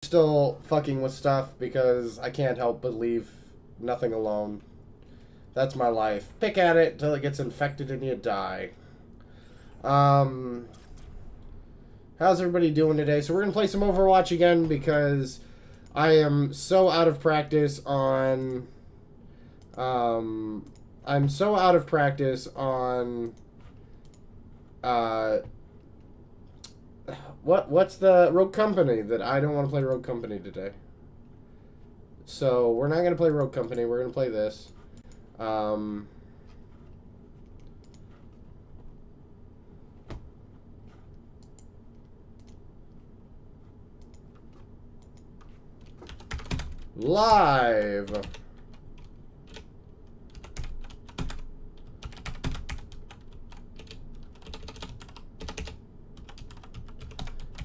Still fucking with stuff because I can't help but leave nothing alone. That's my life. Pick at it till it gets infected and you die. How's everybody doing today? So we're gonna play some Overwatch again because I am so out of practice on I'm so out of practice on what's the Rogue Company that I don't want to play Rogue Company today. So we're not going to play Rogue Company. We're going to play this. Live.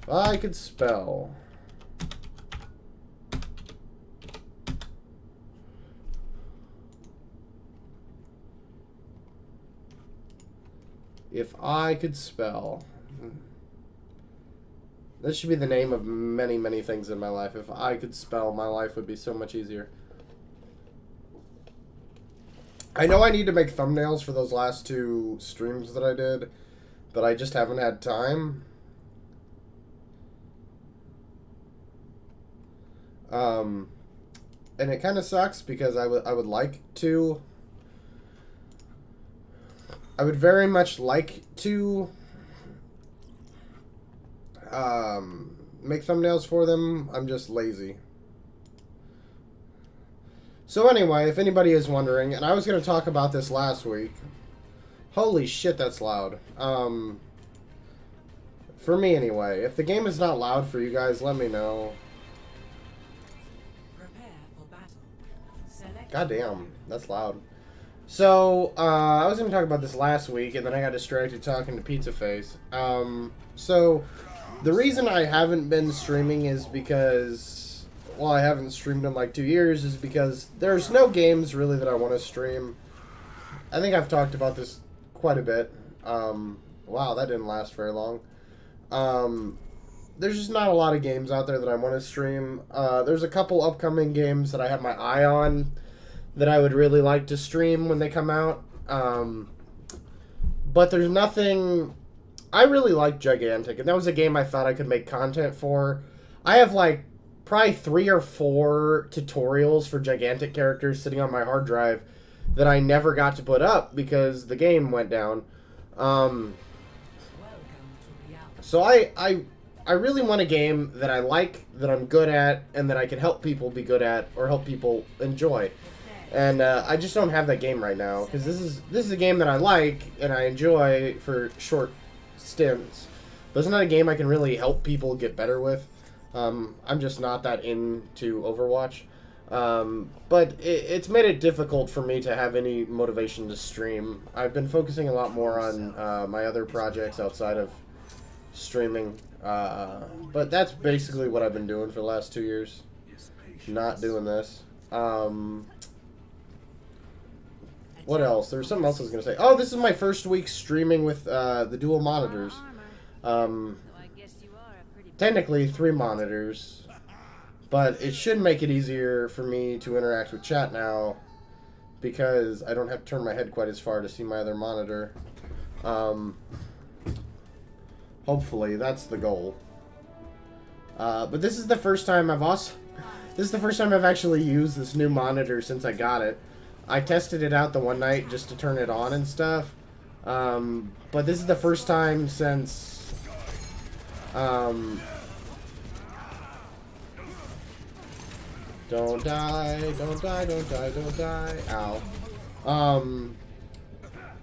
If I could spell. If I could spell. This should be the name of many, many things in my life. If I could spell, my life would be so much easier. I know I need to make thumbnails for those last two streams that I did, but I just haven't had time. And it kind of sucks because I would like to. I would very much like to make thumbnails for them. I'm just lazy. So anyway, if anybody is wondering, and I was going to talk about this last week. Holy shit, that's loud. For me anyway. If the game is not loud for you guys, let me know. God damn, that's loud. So, I was going to talk about this last week, and then I got distracted talking to Pizza Face. So, the reason I haven't been streaming is because, well, I haven't streamed in like 2 years, is because there's no games really that I want to stream. I think I've talked about this quite a bit. Wow, that didn't last very long. There's just not a lot of games out there that I want to stream. There's a couple upcoming games that I have my eye on that I would really like to stream when they come out. But there's nothing. I really like Gigantic, and that was a game I thought I could make content for. I have like probably 3 or 4 tutorials for Gigantic characters sitting on my hard drive that I never got to put up because the game went down. So I really want a game that I like, that I'm good at, and that I can help people be good at or help people enjoy. And I just don't have that game right now because this is a game that I like and I enjoy for short stints. But it's not a game I can really help people get better with. I'm just not that into Overwatch. But it's made it difficult for me to have any motivation to stream. I've been focusing a lot more on my other projects outside of streaming. But that's basically what I've been doing for the last 2 years. Not doing this. What else? There was something else I was going to say. Oh, this is my first week streaming with the dual monitors. Technically 3 monitors. But it should make it easier for me to interact with chat now because I don't have to turn my head quite as far to see my other monitor. Hopefully, that's the goal. But this is the first time This is the first time I've actually used this new monitor since I got it. I tested it out the one night just to turn it on and stuff. But this is the first time since... Don't die, don't die, don't die, don't die. Ow.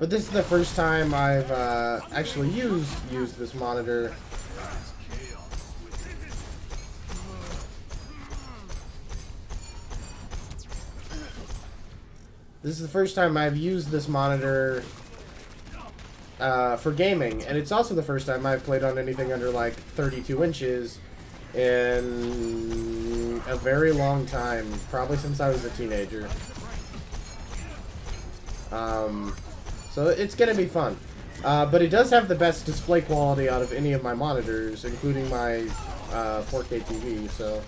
But this is the first time I've actually used this monitor. This is the first time I've used this monitor for gaming, and it's also the first time I've played on anything under like 32 inches in a very long time, probably since I was a teenager. So it's gonna be fun. But it does have the best display quality out of any of my monitors, including my 4K TV, so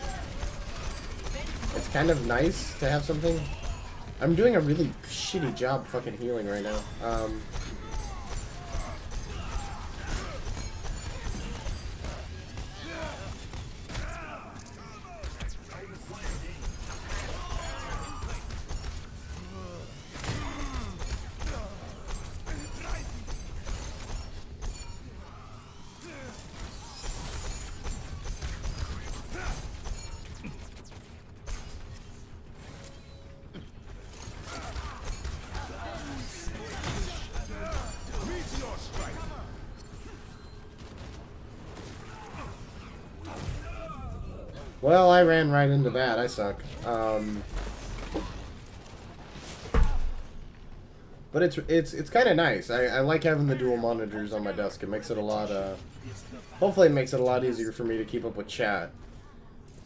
it's kind of nice to have something. I'm doing a really shitty job fucking healing right now. Well, I ran right into that. I suck. But it's kind of nice. I like having the dual monitors on my desk. It makes it a lot. Hopefully, it makes it a lot easier for me to keep up with chat.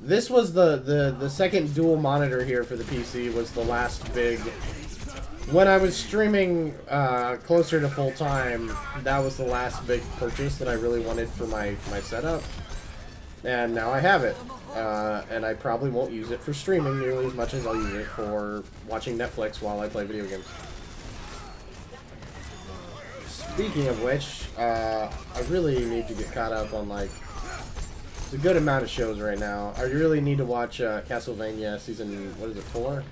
This was the second dual monitor here for the PC. Was the last big. When I was streaming closer to full time, that was the last big purchase that I really wanted for my setup. And now I have it. And I probably won't use it for streaming nearly as much as I'll use it for watching Netflix while I play video games. Speaking of which, I really need to get caught up on, like, a good amount of shows right now. I really need to watch Castlevania season, what is it, 4?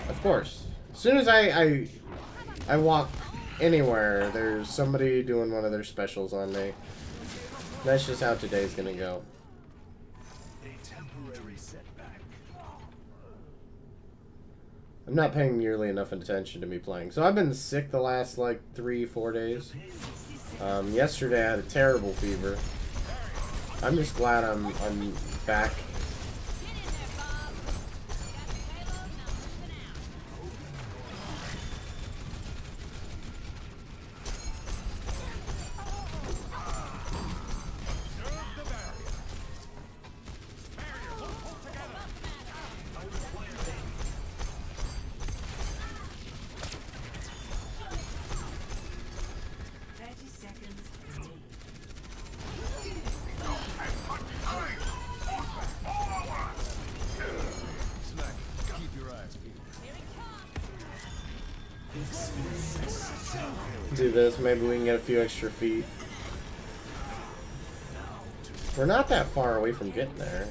Of course. As soon as I walk anywhere, there's somebody doing one of their specials on me. That's just how today's gonna go. I'm not paying nearly enough attention to me playing. So I've been sick the last, like, 3-4 days. Yesterday I had a terrible fever. I'm just glad I'm back. Do this, maybe we can get a few extra feet. We're not that far away from getting there.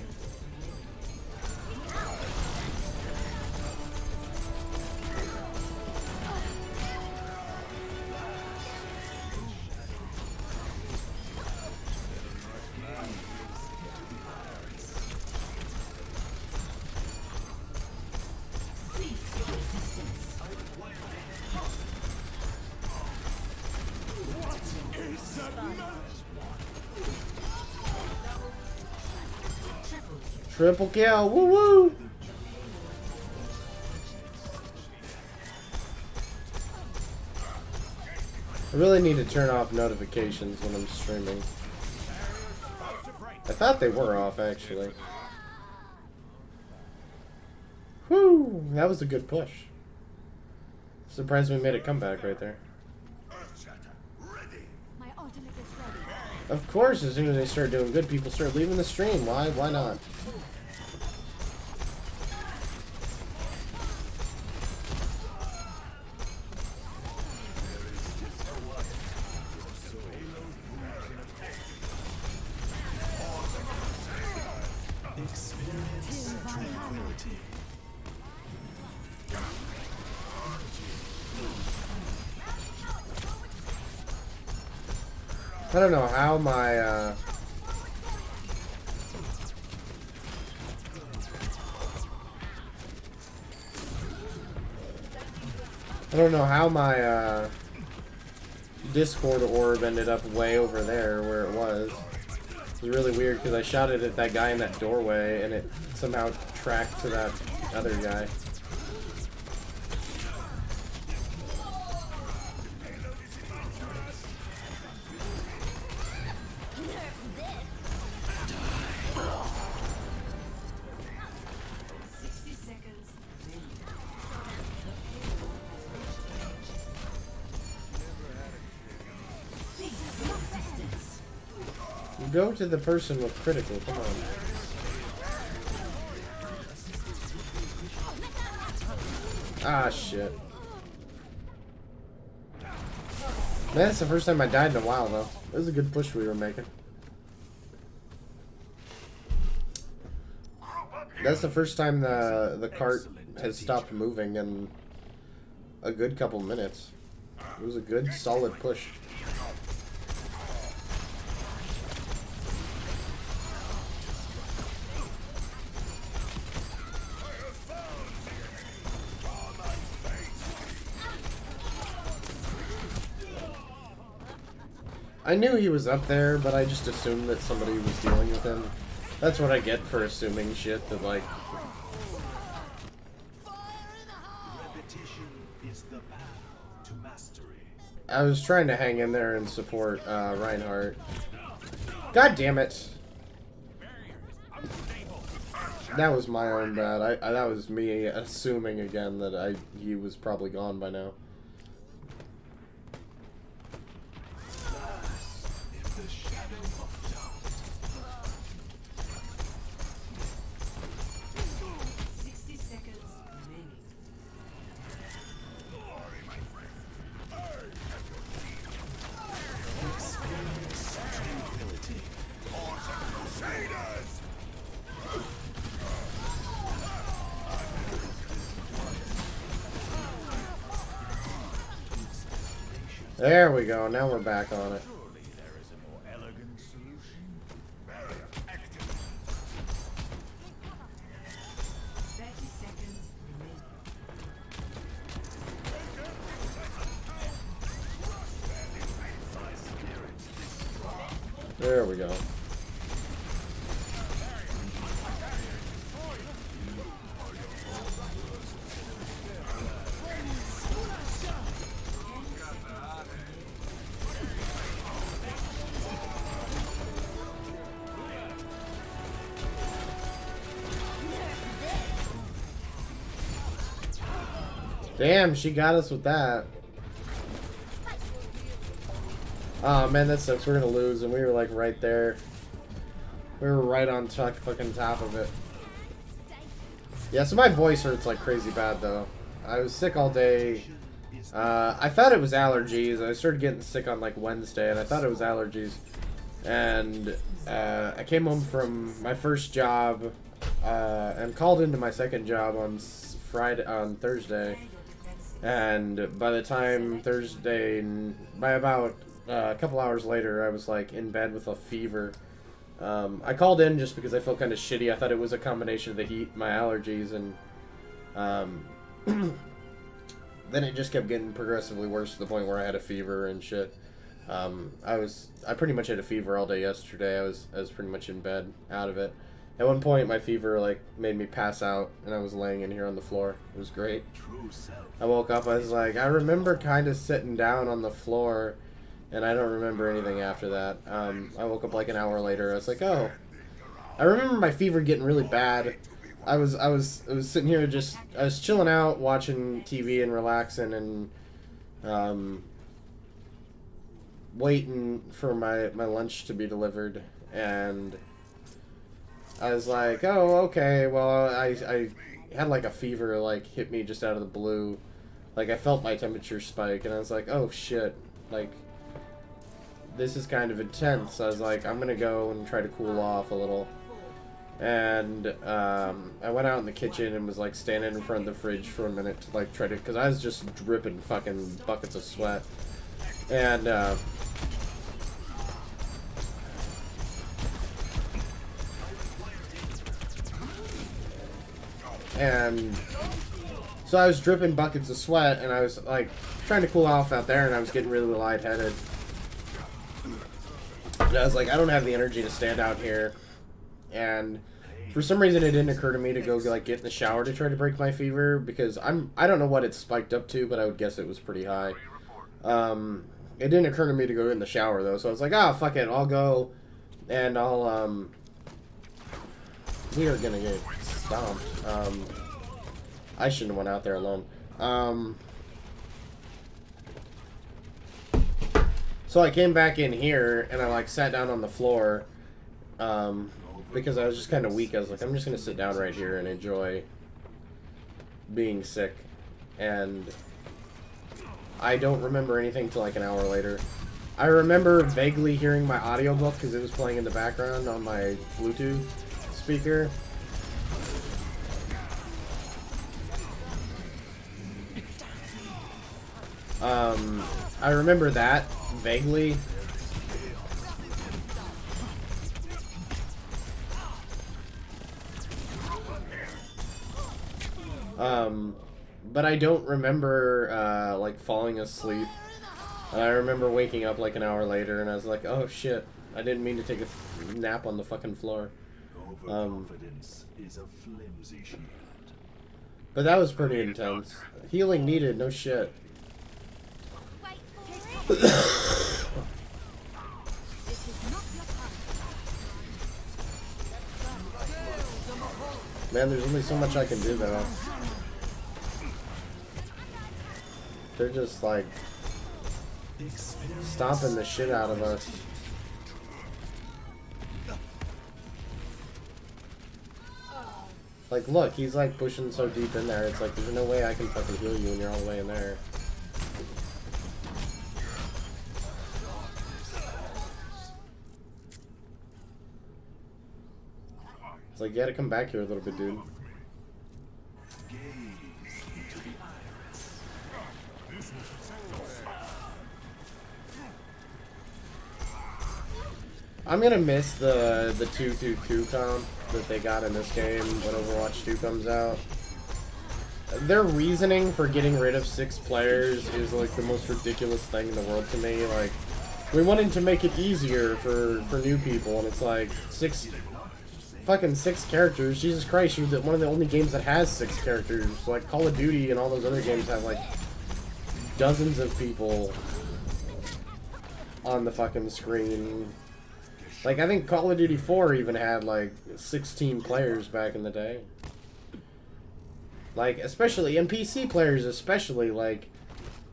Triple kill, woo woo! I really need to turn off notifications when I'm streaming. I thought they were off, actually. Whew, that was a good push. Surprised we made a comeback right there. Of course, as soon as they start doing good, people start leaving the stream. Why? Why not? I don't know how my, Discord orb ended up way over there where it was. It was really weird because I shot it at that guy in that doorway and it somehow tracked to that other guy. go to the person with critical. Come on. Ah, shit. Man, that's the first time I died in a while, though. It was a good push we were making. That's the first time the cart has stopped moving in a good couple minutes. It was a good, solid push. I knew he was up there, but I just assumed that somebody was dealing with him. That's what I get for assuming shit that, like... I was trying to hang in there and support Reinhardt. God damn it! That was my own bad. That was me assuming again that he was probably gone by now. There we go. Now we're back on it. There we go. Damn, she got us with that. Oh man, that sucks. We're gonna lose, and we were like right there. We were right on fucking top of it. Yeah, so my voice hurts like crazy bad though. I was sick all day. I thought it was allergies. I started getting sick on like Wednesday, and I thought it was allergies. And I came home from my first job and called into my second job on Thursday. And by the time Thursday, by about a couple hours later, I was like in bed with a fever. I called in just because I felt kind of shitty. I thought it was a combination of the heat, my allergies, and then it just kept getting progressively worse to the point where I had a fever and shit. I pretty much had a fever all day yesterday. I was pretty much in bed, out of it. At one point, my fever like made me pass out, and I was laying in here on the floor. It was great. I woke up. I was like, I remember kind of sitting down on the floor, and I don't remember anything after that. I woke up like an hour later. I was like, oh, I remember my fever getting really bad. I was sitting here I was chilling out, watching TV and relaxing, and waiting for my lunch to be delivered, and I was like, oh, okay, well, I had like a fever, like, hit me just out of the blue. Like, I felt my temperature spike, and I was like, oh, shit, like, this is kind of intense. I was like, I'm gonna go and try to cool off a little. And I went out in the kitchen and was like standing in front of the fridge for a minute to like try to, because I was just dripping fucking buckets of sweat. And so I was dripping buckets of sweat, and I was like trying to cool off out there, and I was getting really lightheaded. And I was like, I don't have the energy to stand out here. And for some reason, it didn't occur to me to go like get in the shower to try to break my fever, because I don't know what it spiked up to, but I would guess it was pretty high. It didn't occur to me to go in the shower though, so I was like, ah, fuck it, I'll go, and I'll we are gonna get stomped. I shouldn't have went out there alone. So I came back in here, and I like sat down on the floor, Because I was just kind of weak. I was like, I'm just gonna sit down right here and enjoy being sick. And I don't remember anything till like an hour later. I remember vaguely hearing my audiobook because it was playing in the background on my Bluetooth speaker. I remember that vaguely. But I don't remember, like, falling asleep. And I remember waking up, like, an hour later, and I was like, oh, shit. I didn't mean to take a nap on the fucking floor. Overconfidence is a flimsy shield. But that was pretty intense. Healing needed, no shit. Man, there's only so much I can do, though. They're just, like, stomping the shit out of us. Like, look, he's, like, pushing so deep in there. It's like, there's no way I can fucking heal you when you're all the way in there. It's like, you gotta come back here a little bit, dude. I'm gonna miss the 2-2-2 comp that they got in this game when Overwatch 2 comes out. Their reasoning for getting rid of 6 players is like the most ridiculous thing in the world to me. Like, we wanted to make it easier for new people, and it's like 6 characters. Jesus Christ, you're one of the only games that has 6 characters. Like Call of Duty and all those other games have like dozens of people on the fucking screen. Like, I think Call of Duty 4 even had, like, 16 players back in the day. Like, especially, and PC players especially, like,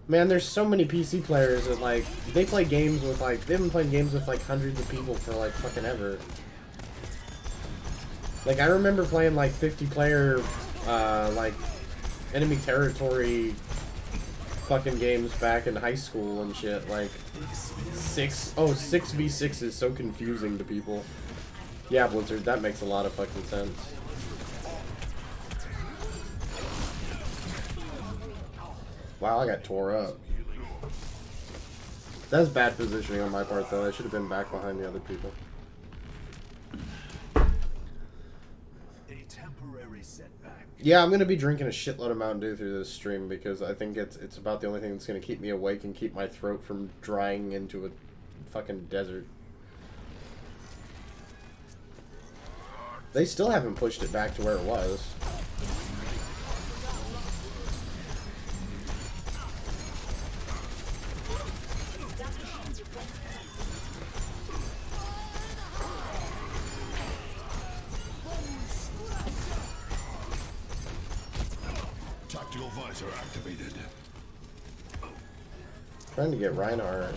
man, there's so many PC players that, like, they play games with, like, they've been playing games with, like, hundreds of people for, like, fucking ever. Like, I remember playing, like, 50-player, like, enemy territory fucking games back in high school and shit, like 6v6 is so confusing to people. Yeah, Blizzard, that makes a lot of fucking sense. Wow, I got tore up. That's bad positioning on my part, though. I should have been back behind the other people. Yeah, I'm gonna be drinking a shitload of Mountain Dew through this stream because I think it's about the only thing that's gonna keep me awake and keep my throat from drying into a fucking desert. They still haven't pushed it back to where it was. Activated. Trying to get Reinhardt.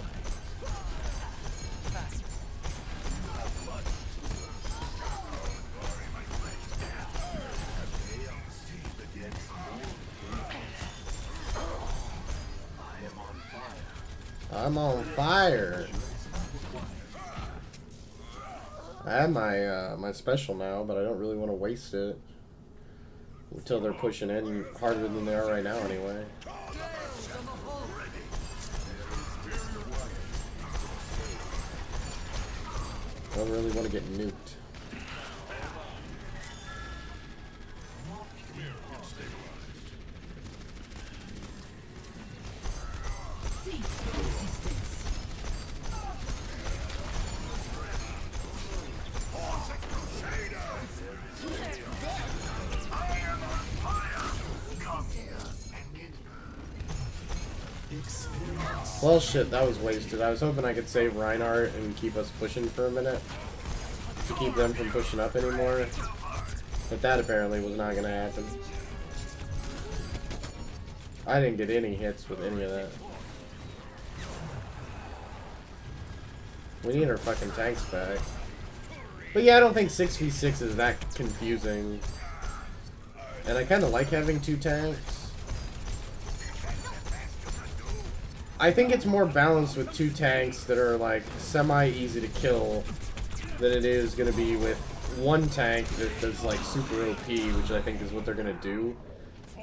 I'm on fire. I have my my special now, but I don't really want to waste it until they're pushing in harder than they are right now anyway. I don't really want to get nuked. Well, shit, that was wasted. I was hoping I could save Reinhardt and keep us pushing for a minute to keep them from pushing up anymore. But that apparently was not going to happen. I didn't get any hits with any of that. We need our fucking tanks back. But yeah, I don't think 6v6 is that confusing. And I kind of like having 2 tanks. I think it's more balanced with 2 tanks that are like semi-easy to kill than it is going to be with 1 tank that's like super OP, which I think is what they're going to do.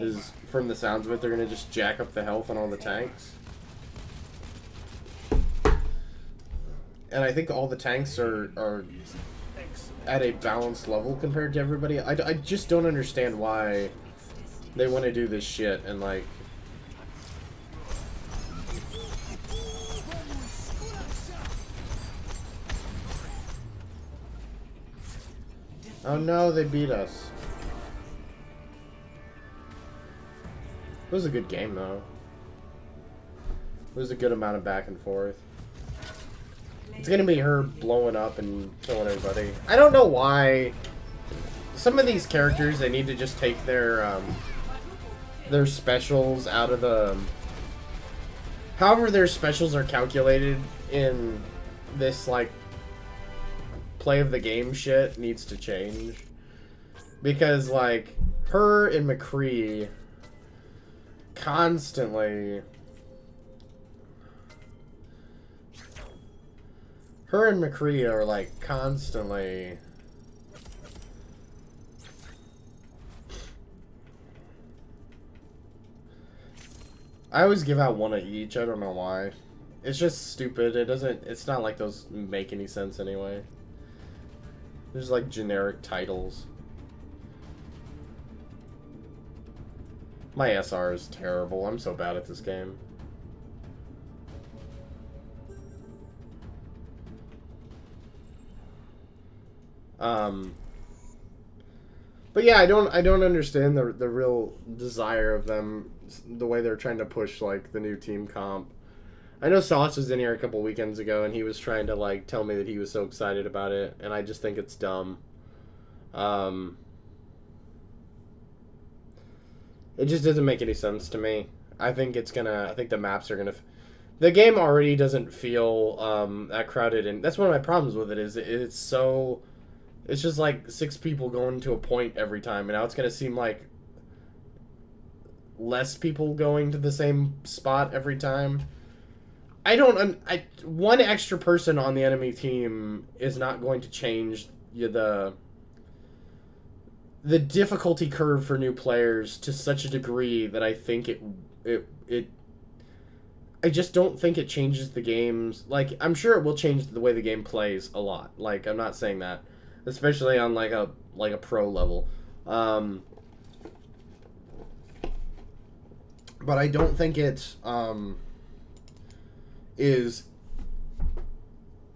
Is, from the sounds of it, they're going to just jack up the health on all the tanks. And I think all the tanks are at a balanced level compared to everybody. I just don't understand why they want to do this shit and like... Oh no, they beat us. It was a good game though. It was a good amount of back and forth. It's gonna be her blowing up and killing everybody. I don't know why some of these characters, they need to just take their specials out of the... However their specials are calculated in this, like, play of the game shit needs to change. Because, like, her and McCree constantly... Her and McCree are, like, constantly... I always give out one of each, I don't know why. It's just stupid, it's not like those make any sense anyway. There's, like, generic titles. My SR is terrible, I'm so bad at this game. But yeah, I don't understand the real desire of them, the way they're trying to push like the new team comp. I know Sauce was in here a couple weekends ago and he was trying to like tell me that he was so excited about it, and I just think it's dumb. It just doesn't make any sense to me. I think the maps are gonna... The game already doesn't feel that crowded, and that's one of my problems with it, is it's so... It's just like 6 people going to a point every time, and now it's going to seem like less people going to the same spot every time. One extra person on the enemy team is not going to change the difficulty curve for new players to such a degree that I think I just don't think it changes the games. Like, I'm sure it will change the way the game plays a lot. Like, I'm not saying that. Especially on like a pro level, but I don't think it is.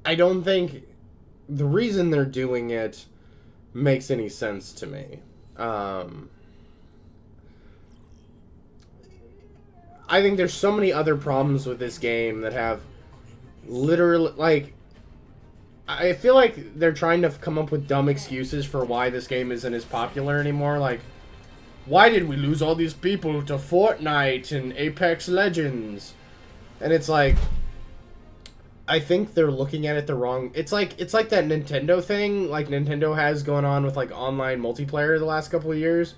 I don't think the reason they're doing it makes any sense to me. I think there's so many other problems with this game that have literally like. I feel like they're trying to come up with dumb excuses for why this game isn't as popular anymore. Like, why did we lose all these people to Fortnite and Apex Legends? And it's like, I think they're looking at it the wrong... It's like that Nintendo thing, like Nintendo has going on with like online multiplayer the last couple of years,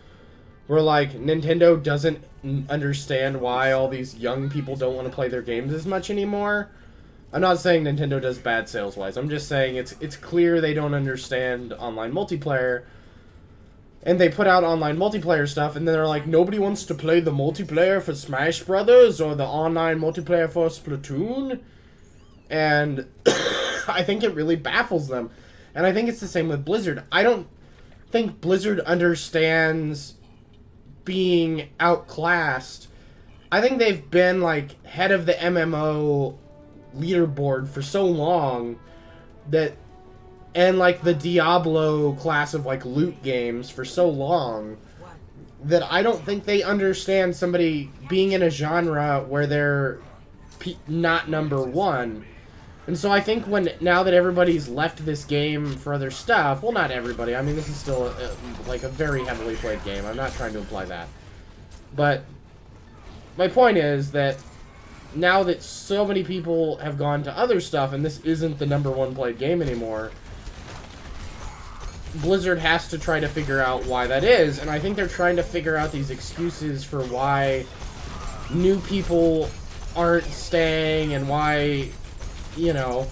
where like Nintendo doesn't understand why all these young people don't want to play their games as much anymore. I'm not saying Nintendo does bad sales-wise. I'm just saying it's clear they don't understand online multiplayer. And they put out online multiplayer stuff, and then they're like, nobody wants to play the multiplayer for Smash Brothers or the online multiplayer for Splatoon. And I think it really baffles them. And I think it's the same with Blizzard. I don't think Blizzard understands being outclassed. I think they've been, like, head of the MMO leaderboard for so long that, and like the Diablo class of like loot games for so long, that I don't think they understand somebody being in a genre where they're not number one. And so I think now that everybody's left this game for other stuff, well, not everybody, I mean this is still like a very heavily played game, I'm not trying to imply that, but my point is that now that so many people have gone to other stuff and this isn't the #1 played game anymore, Blizzard has to try to figure out why that is, and I think they're trying to figure out these excuses for why new people aren't staying and why, you know,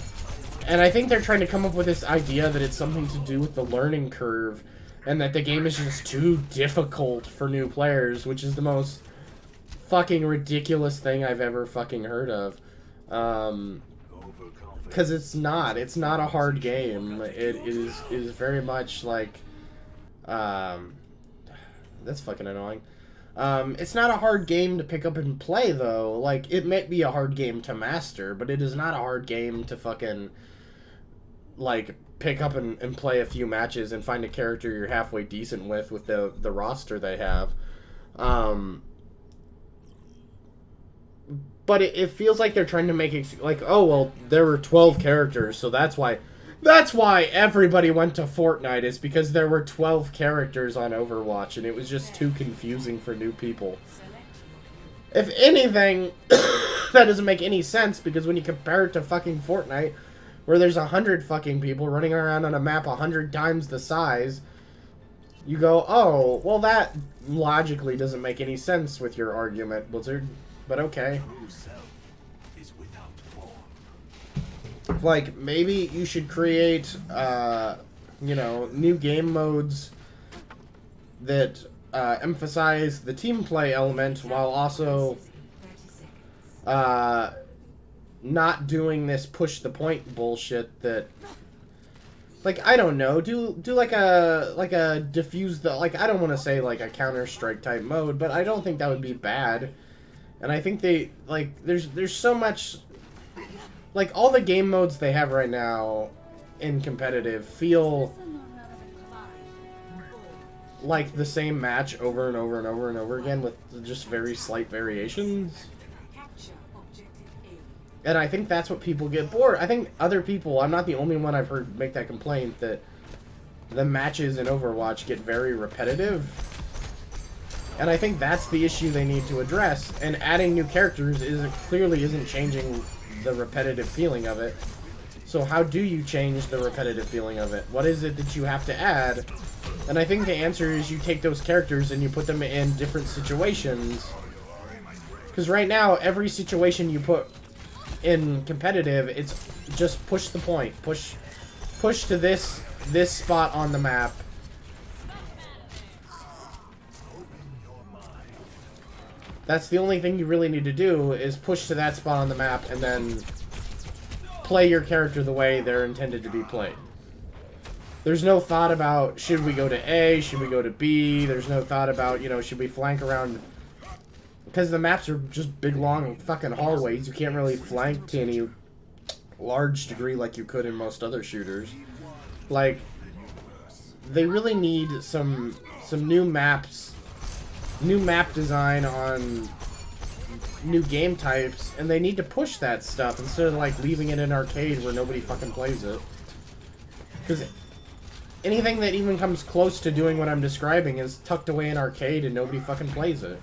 and I think they're trying to come up with this idea that it's something to do with the learning curve and that the game is just too difficult for new players, which is the most fucking ridiculous thing I've ever fucking heard of. Because it's not a hard game. It is very much like, that's fucking annoying. It's not a hard game to pick up and play, though. Like, it might be a hard game to master, but it is not a hard game to fucking, like, pick up and play a few matches and find a character you're halfway decent with the roster they have. But it feels like they're trying to make it, like, oh, well, there were 12 characters, so that's why everybody went to Fortnite, is because there were 12 characters on Overwatch, and it was just too confusing for new people. If anything, that doesn't make any sense, because when you compare it to fucking Fortnite, where there's 100 fucking people running around on a map 100 times the size, you go, oh, well, that logically doesn't make any sense with your argument, Blizzard. But okay. Like, maybe you should create, you know, new game modes that emphasize the team play element while also not doing this push the point bullshit that, like, I don't know, do like a diffuse the, like, I don't want to say like a Counter-Strike type mode, but I don't think that would be bad. And I think they, like, there's so much, like, all the game modes they have right now in competitive feel like the same match over and over and over and over again with just very slight variations. And I think that's what people get bored. I think other people, I'm not the only one I've heard make that complaint, that the matches in Overwatch get very repetitive. And I think that's the issue they need to address. And adding new characters clearly isn't changing the repetitive feeling of it. So how do you change the repetitive feeling of it? What is it that you have to add? And I think the answer is you take those characters and you put them in different situations. Because right now, every situation you put in competitive, it's just push the point. Push to this spot on the map. That's the only thing you really need to do, is push to that spot on the map and then play your character the way they're intended to be played. There's no thought about, should we go to A, should we go to B, there's no thought about, you know, should we flank around, because the maps are just big, long fucking hallways. You can't really flank to any large degree like you could in most other shooters. Like, they really need some new maps, new map design on new game types, and they need to push that stuff instead of, like, leaving it in arcade where nobody fucking plays it. Because anything that even comes close to doing what I'm describing is tucked away in arcade and nobody fucking plays it.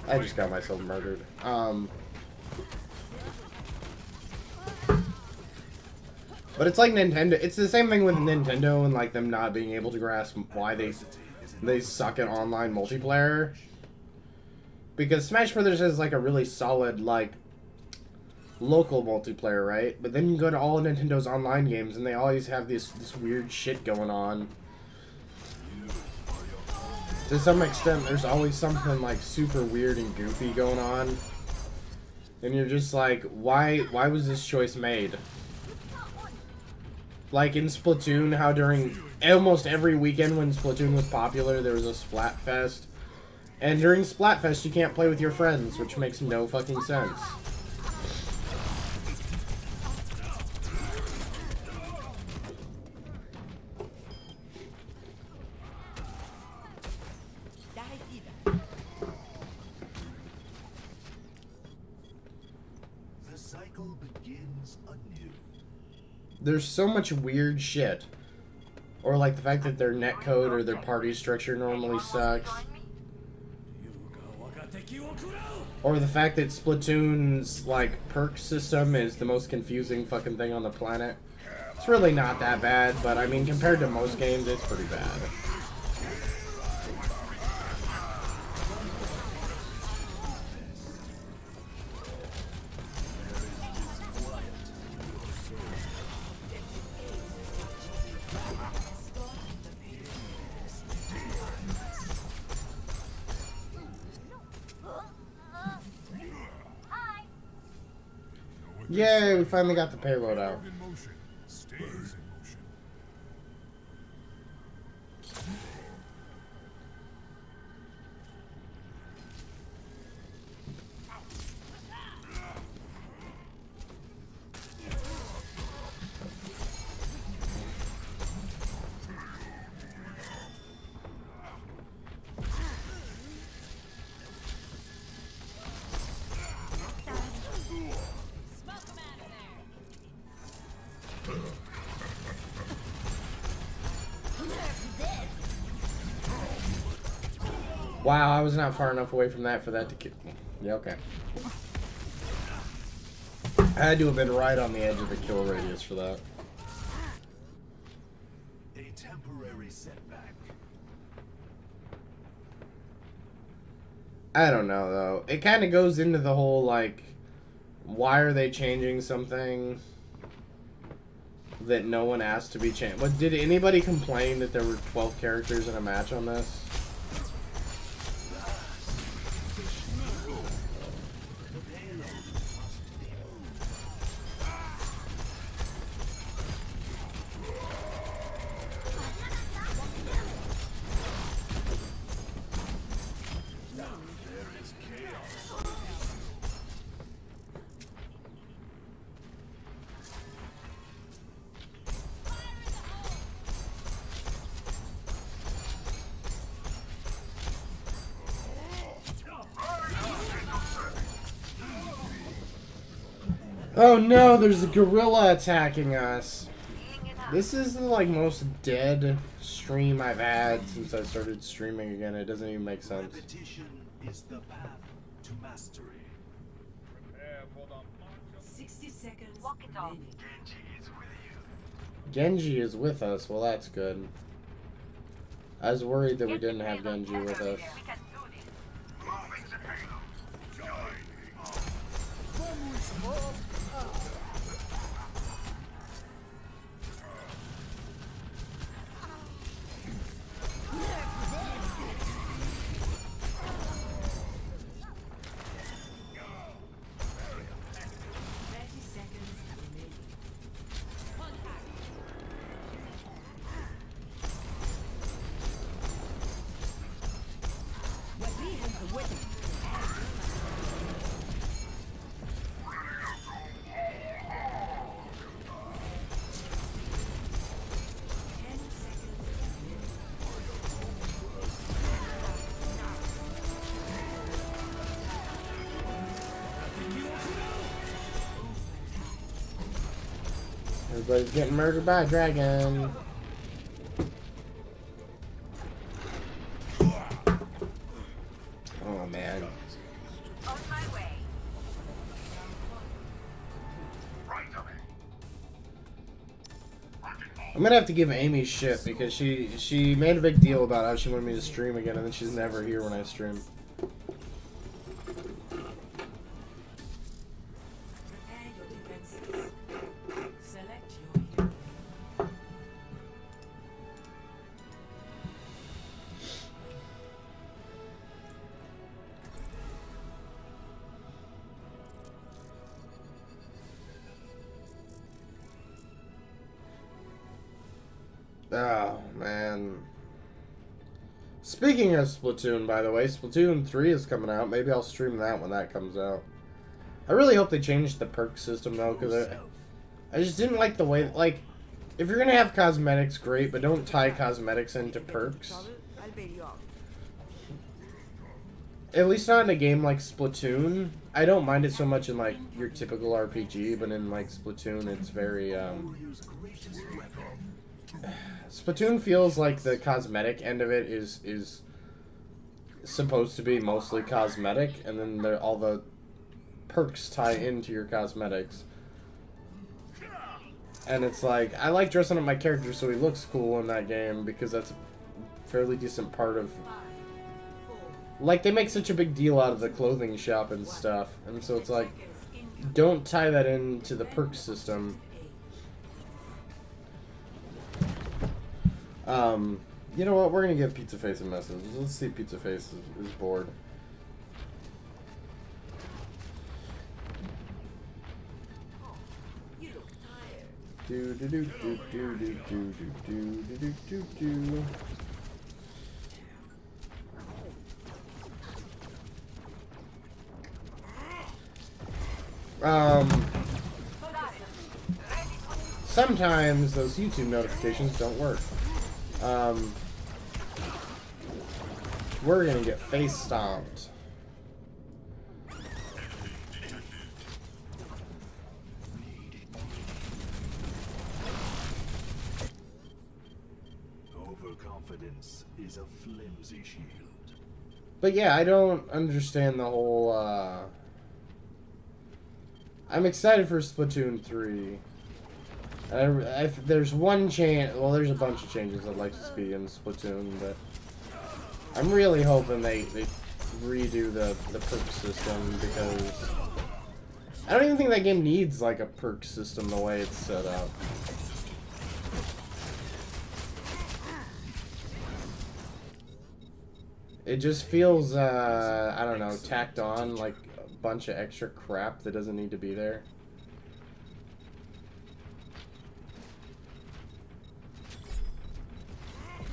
I just got myself murdered. But it's like Nintendo. It's the same thing with Nintendo and, like, them not being able to grasp why they suck at online multiplayer. Because Smash Brothers is, like, a really solid, like, local multiplayer, right? But then you go to all of Nintendo's online games and they always have this weird shit going on. To some extent, there's always something, like, super weird and goofy going on. And you're just like, why was this choice made? Like in Splatoon, how during almost every weekend when Splatoon was popular, there was a Splatfest. And during Splatfest, you can't play with your friends, which makes no fucking sense. The cycle begins anew. There's so much weird shit. Or like the fact that their netcode or their party structure normally sucks. Or the fact that Splatoon's, like, perk system is the most confusing fucking thing on the planet. It's really not that bad, but I mean, compared to most games, it's pretty bad. Yay, we finally got the payload out. Wow, I was not far enough away from that for that to kill. Yeah, okay. I had to have been right on the edge of the kill radius for that. A temporary setback. I don't know, though. It kind of goes into the whole, like, why are they changing something that no one asked to be changed? But did anybody complain that there were 12 characters in a match on this? Oh no, there's a gorilla attacking us. This is the like most dead stream I've had since I started streaming again. It doesn't even make sense. Repetition is the path to mastery. 60 seconds. Walk it off. remaining. Genji is with us. Well, that's good. I was worried that we didn't have Genji with us. We can do this. Everybody's getting murdered by a dragon. Oh man. On my way. I'm gonna have to give Amy shit because she made a big deal about how she wanted me to stream again, and then she's never here when I stream. Prepare your defenses. Select your hero. Oh man. Speaking of Splatoon, by the way, Splatoon 3 is coming out. Maybe I'll stream that when that comes out. I really hope they change the perk system though, because I just didn't like the way, like, if you're gonna have cosmetics, great, but don't tie cosmetics into perks. I'll bail you out. At least not in a game like Splatoon. I don't mind it so much in like your typical RPG, but in like Splatoon, it's very Warrior's greatest weapon. Splatoon feels like the cosmetic end of it is supposed to be mostly cosmetic, and then all the perks tie into your cosmetics. And it's like, I like dressing up my character so he looks cool in that game, because that's a fairly decent part of... Like, they make such a big deal out of the clothing shop and stuff, and so it's like, don't tie that into the perk system. You know what, we're gonna give Pizza Face a message. Let's see if Pizza Face is bored. You look tired. Do do do do do do do do do do do do. Sometimes those YouTube notifications don't work. We're gonna get face stomped. Overconfidence is a flimsy shield. But yeah, I don't understand the whole, I'm excited for Splatoon 3. There's one change, well, there's a bunch of changes I'd like to see in Splatoon, but I'm really hoping they redo the perk system, because I don't even think that game needs, like, a perk system the way it's set up. It just feels, I don't know, tacked on, like a bunch of extra crap that doesn't need to be there.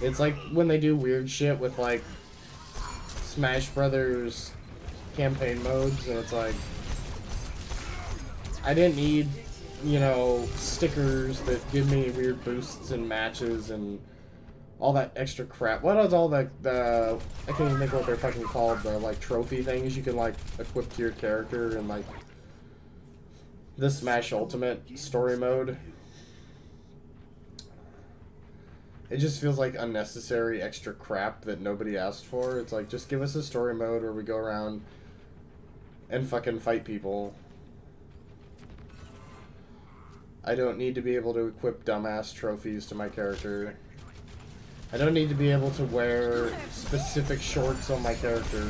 It's like when they do weird shit with, like, Smash Brothers campaign modes, and it's like, I didn't need, you know, stickers that give me weird boosts in matches and all that extra crap. What is all the I can't even think what they're fucking called, the, like, trophy things you can, like, equip to your character in, like, the Smash Ultimate story mode. It just feels like unnecessary extra crap that nobody asked for. It's like, just give us a story mode where we go around and fucking fight people. I don't need to be able to equip dumbass trophies to my character. I don't need to be able to wear specific shorts on my character.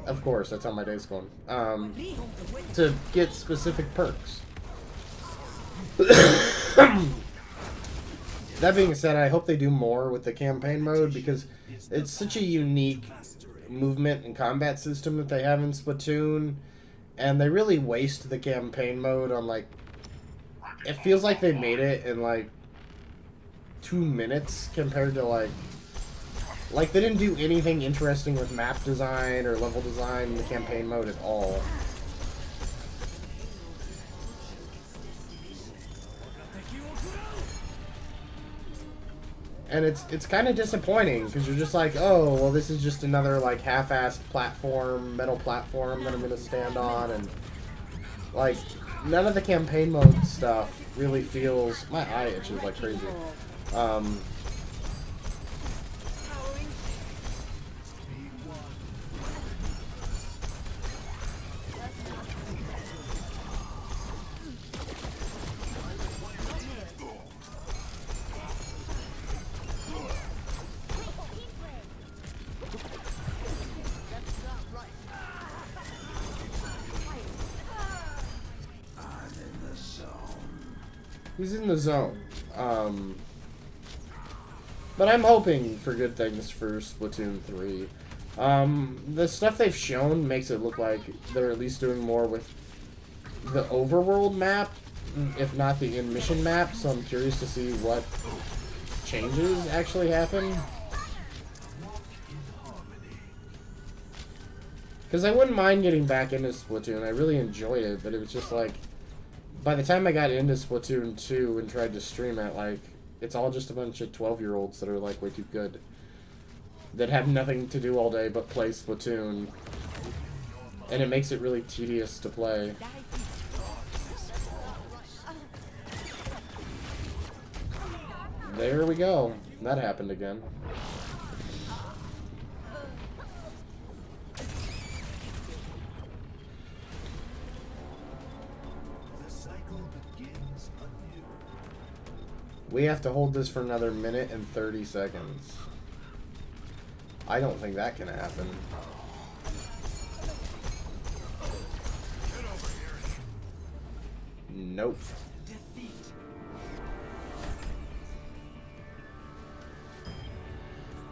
Of course, that's how my day's going. To get specific perks. That being said, I hope they do more with the campaign mode, because it's such a unique movement and combat system that they have in Splatoon, and they really waste the campaign mode on, like, it feels like they made it in, like, 2 minutes compared to, like, they didn't do anything interesting with map design or level design in the campaign mode at all. And it's kind of disappointing, because you're just like, oh, well, this is just another, like, half-assed platform, metal platform that I'm going to stand on, and, like, none of the campaign mode stuff really feels... My eye itches like crazy. He's in the zone. But I'm hoping for good things for Splatoon 3. The stuff they've shown makes it look like they're at least doing more with the overworld map, if not the in-mission map, so I'm curious to see what changes actually happen. Because I wouldn't mind getting back into Splatoon. I really enjoyed it, but it was just like, by the time I got into Splatoon 2 and tried to stream it, like, it's all just a bunch of 12-year-olds that are, like, way too good. That have nothing to do all day but play Splatoon. And it makes it really tedious to play. There we go. That happened again. begins anew. We have to hold this for another minute and 30 seconds. I don't think that can happen. Nope. Defeat.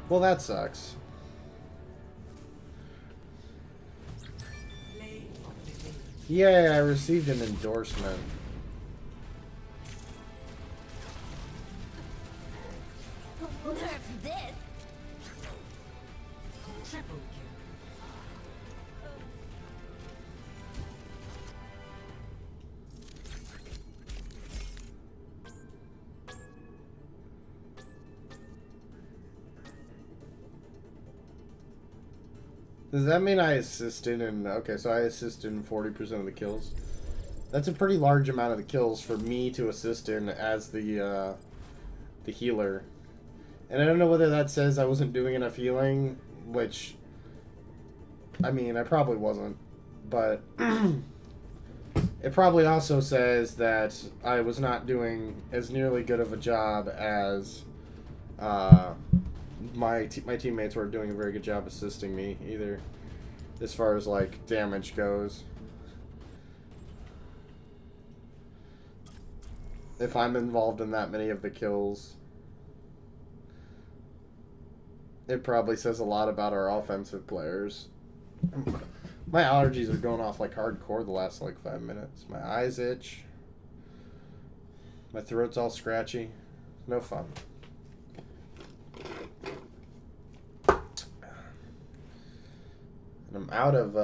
Well, that sucks. Play of the day. Yay, I received an endorsement. Nerf this. Triple kill. Does that mean I assisted in... Okay, so I assisted in 40% of the kills. That's a pretty large amount of the kills for me to assist in as the healer. And I don't know whether that says I wasn't doing enough healing, which... I mean, I probably wasn't. But... it probably also says that I was not doing as nearly good of a job as... my teammates weren't doing a very good job assisting me either, as far as like damage goes. If I'm involved in that many of the kills, it probably says a lot about our offensive players. My allergies are going off like hardcore the last like 5 minutes. My eyes itch. My throat's all scratchy. No fun. And I'm out of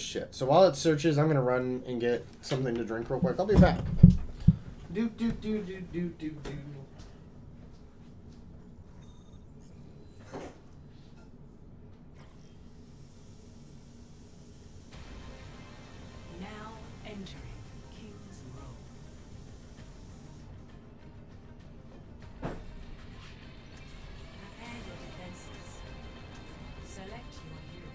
shit. So while it searches, I'm gonna run and get something to drink real quick. I'll be back. Do do do do do do do. Now entering King's Row. Prepare your defenses. Select your hero.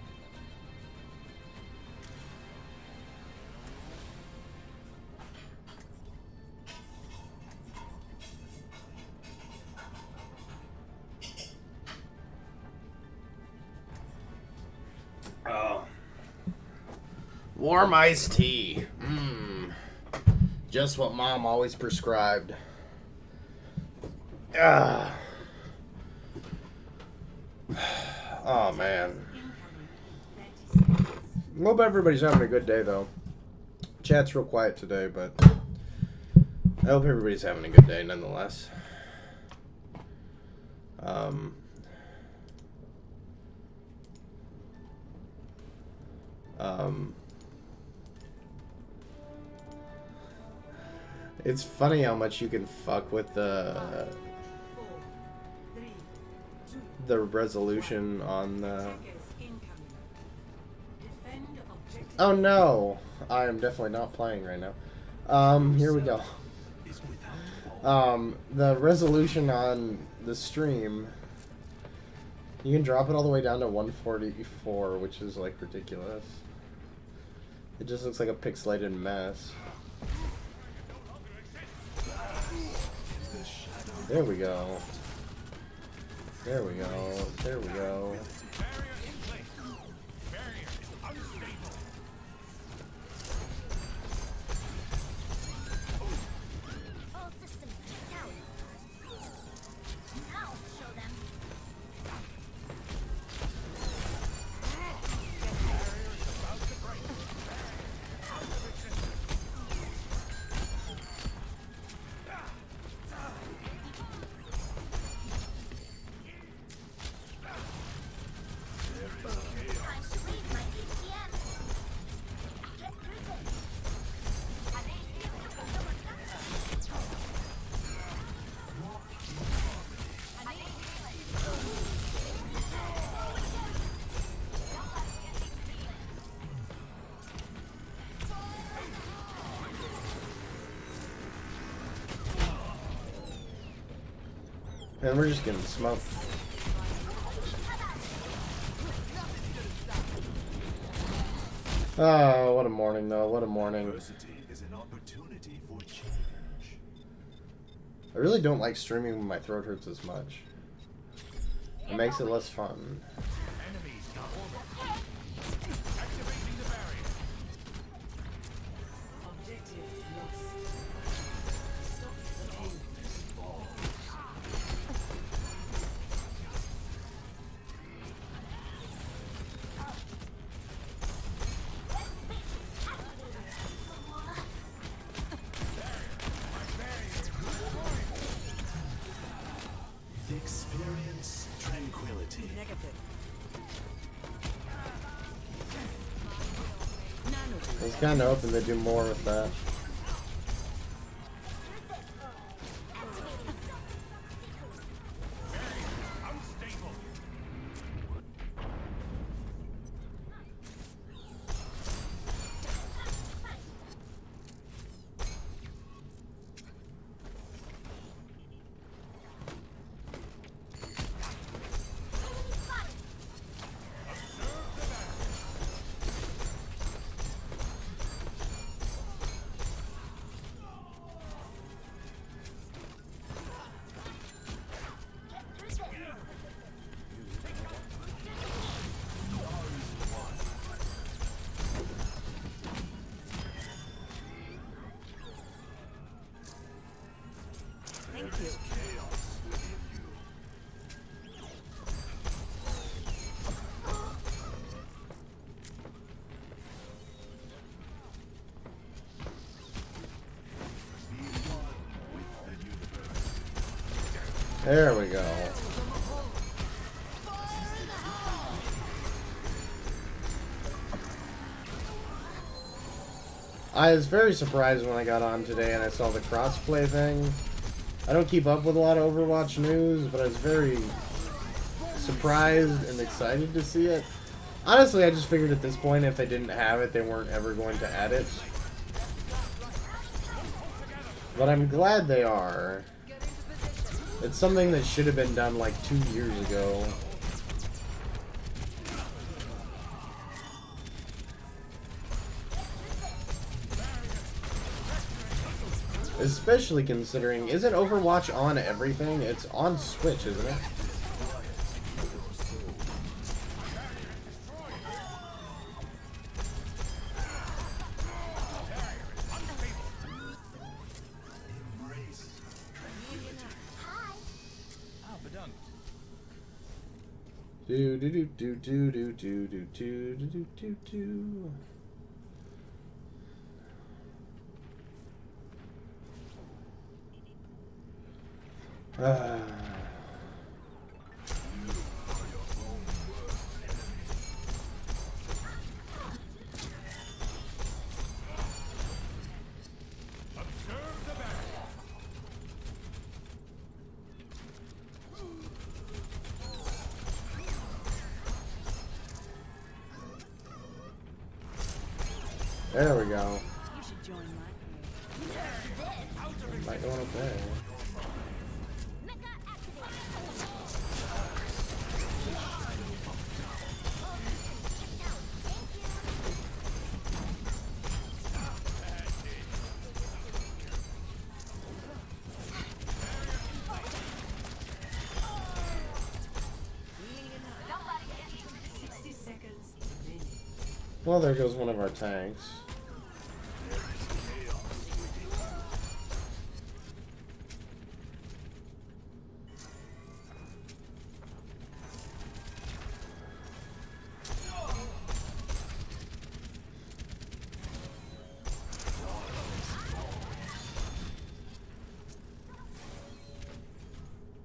Oh. Warm iced tea. Just what Mom always prescribed. Ah. Oh, man. Incoming 30 seconds. Hope everybody's having a good day, though. Chat's real quiet today, but I hope everybody's having a good day nonetheless. It's funny how much you can fuck with 4, 3, 2, the resolution on the... attackers incoming. Defend objective. Oh no! I am definitely not playing right now. Here we go. Is without The resolution on the stream, you can drop it all the way down to 144, which is like ridiculous. It just looks like a pixelated mess. There we go. There we go. There we go. All systems checked out. Now show them. Time to read my ETM. Get through this. And we're just getting smoked. Oh, what a morning, though. What a morning. Adversity is an opportunity for change. I really don't like streaming when my throat hurts as much. It makes it less fun. Enemies in our orbit. Activating the barrier. Objective lost. Stop the pain. Experience tranquility. I was kind of hoping they'd do more with that. Unstable. Thank you. There we go. I was very surprised when I got on today and I saw the crossplay thing. I don't keep up with a lot of Overwatch news, but I was very surprised and excited to see it. Honestly, I just figured at this point if they didn't have it, they weren't ever going to add it. But I'm glad they are. It's something that should have been done like 2 years ago. Especially considering, isn't Overwatch on everything? It's on Switch, isn't it? Ah, bedankt. Do do do do do do do do do do do do. Ah. Observe the barrier. There we go. You should join my group. Might go up there. Mecha activated. Somebody get you. 60 seconds remaining. Well, there goes one of our tanks.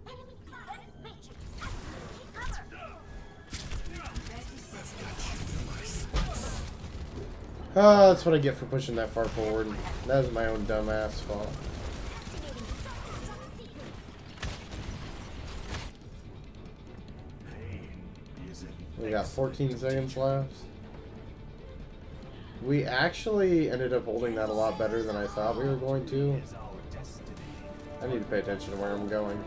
Enemy matrix. Cover. Oh, that's what I get for pushing that far forward. That was my own dumbass fault. We got 14 seconds left. We actually ended up holding that a lot better than I thought we were going to. I need to pay attention to where I'm going.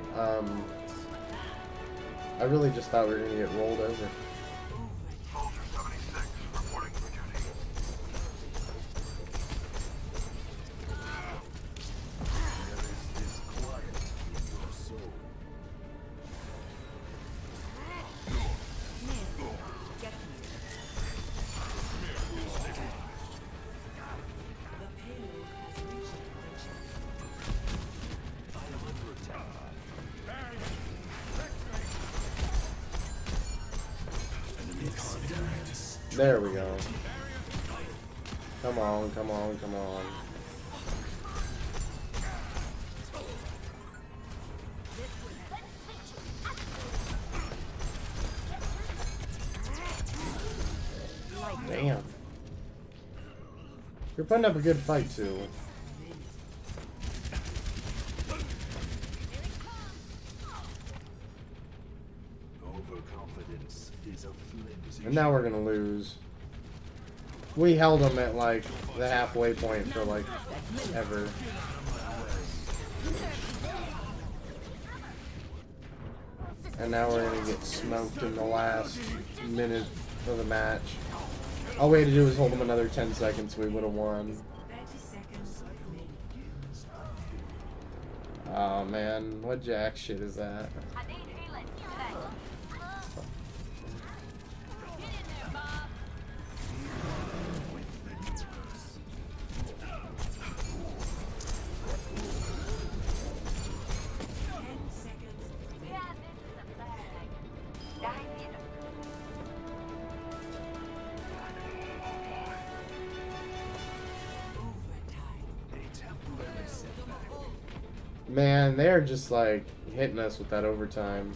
I really just thought we were going to get rolled over. There we go. Come on, come on, come on. Damn. You're putting up a good fight, too. Overconfidence is a flimsy. And now we're gonna lose. We held them at like the halfway point for like ever. And now we're gonna get smoked in the last minute of the match. All we had to do was hold them another 10 seconds, we would have won. 30 seconds remaining. Oh man, what jack shit is that? I need healing. Thanks. Get in there, Bob. Yeah, this is a bag. Dive in. Man, they're just like hitting us with that overtime.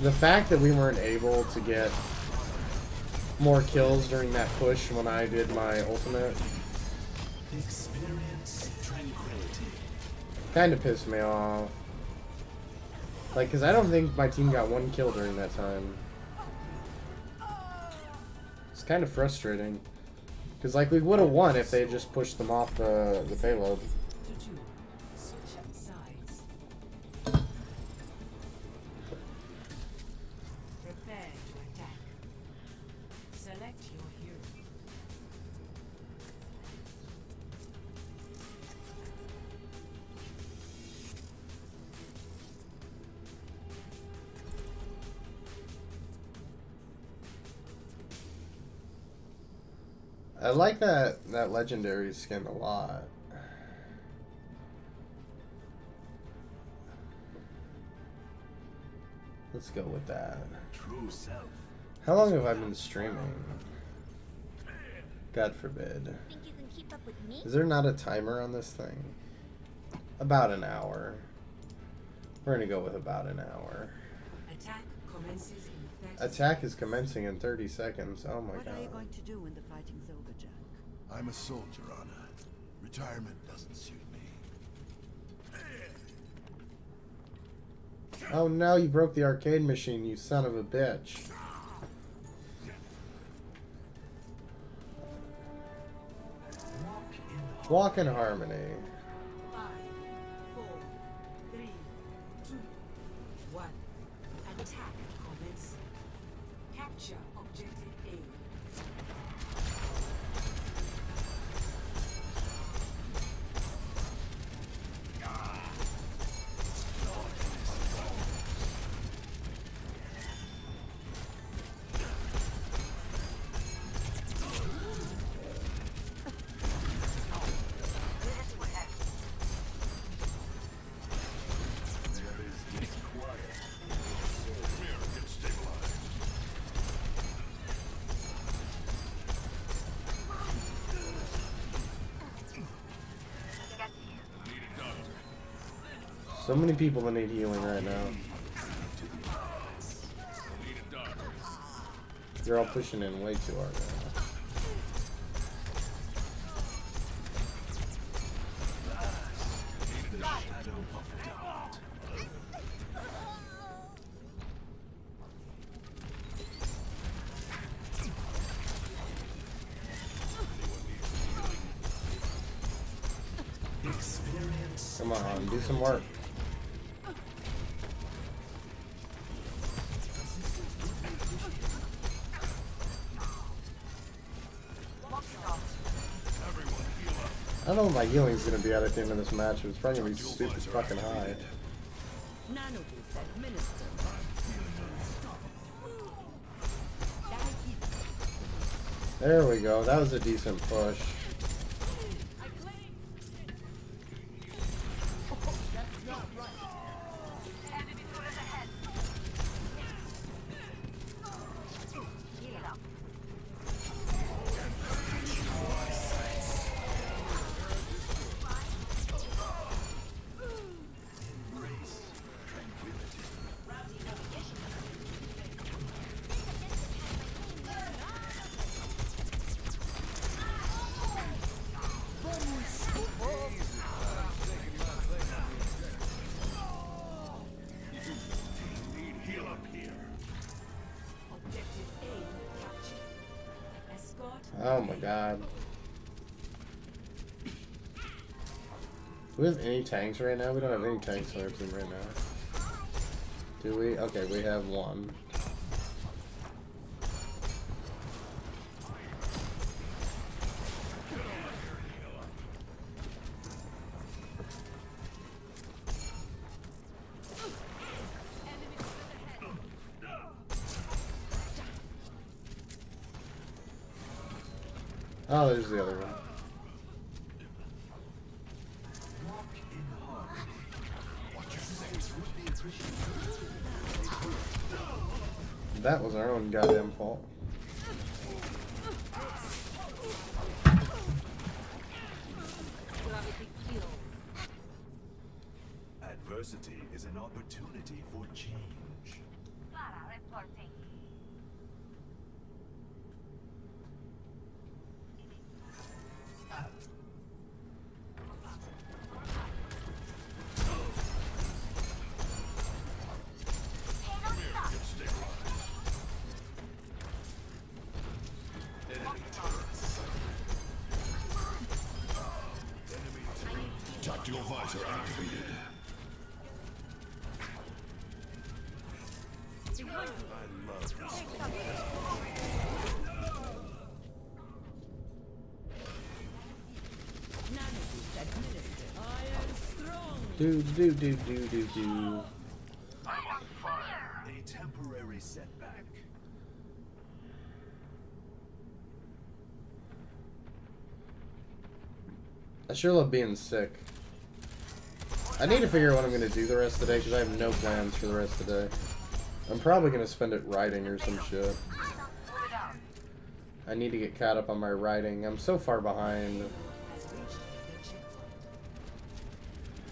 The fact that we weren't able to get more kills during that push when I did my ultimate Experience tranquility. kind of pissed me off. Like, because I don't think my team got one kill during that time. It's kind of frustrating. Because, like, we would have won if they had just pushed them off the payload. To choose. Switch sides. Prepare to attack. Select your hero. I like that legendary skin a lot. Let's go with that. True self. How long have I been streaming? God forbid. Think you can keep up with me? Is there not a timer on this thing? About an hour. We're gonna go with about an hour. Attack commences in 30 Attack is commencing in 30 seconds. Oh my What are you god. going to do when the fighting's over, Jack? I'm a soldier, Anna. Retirement doesn't suit me. Oh no, you broke the arcade machine, you son of a bitch. Walk in harmony. 5, 4, 3, 2, 1. Attack commence. Capture objective A. There is disquiet. Mirror, get stabilized. So many people that need healing right now. You're all pushing in way too hard right now. Shadow of doubt. Experience. Come on, do some work. I don't know what my healing's gonna be at the end of this match, but it's probably gonna be super fucking high. Nanoboost administered. Dive There we go. That was a decent push. Heal up here. Objective A captured. Escort. Oh my god. Do we have any tanks right now? We don't have any tanks on our team right now. Do we? Okay, we have one. Oh, there's the other one. That was our own goddamn fault. Adversity is an opportunity for change. Clara reporting. Tactical visor activated. Do do do do do do. A temporary setback. I sure love being sick. I need to figure out what I'm going to do the rest of the day because I have no plans for the rest of the day. I'm probably going to spend it writing or some shit. I need to get caught up on my writing. I'm so far behind.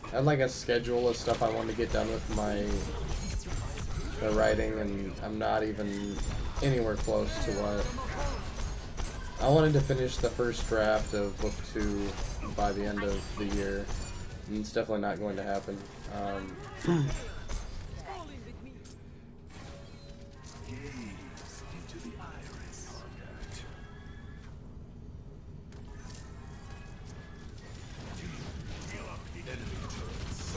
I had like a schedule of stuff I wanted to get done with my writing, and I'm not even anywhere close to what. I wanted to finish the first draft of book 2 by the end of the year, and it's definitely not going to happen. Gaze into the iris. Heal up the enemy turrets.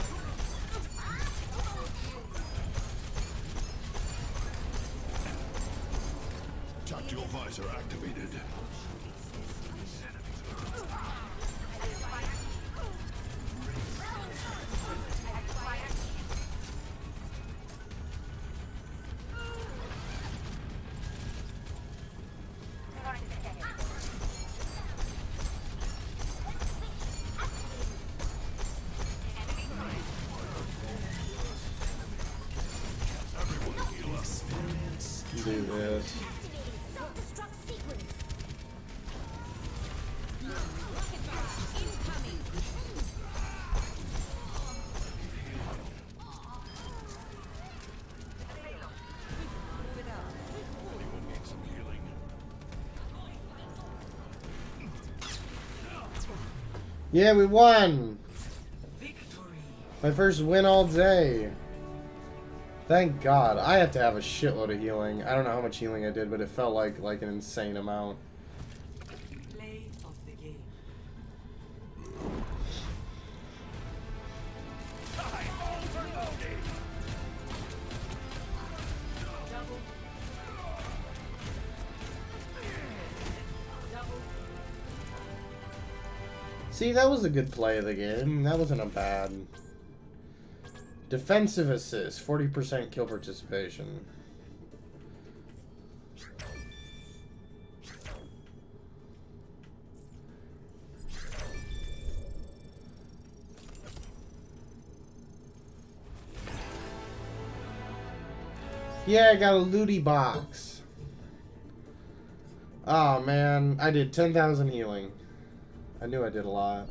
Tactical visor activated. Do this. Self-destruct sequence. Yeah, we won! Victory. My first win all day. Thank God. I have to have a shitload of healing. I don't know how much healing I did, but it felt like an insane amount. Play of the game. See, that was a good play of the game. That wasn't a bad. Defensive assist, 40% kill participation. Yeah, I got a looty box. Oh man, I did 10,000 healing. I knew I did a lot.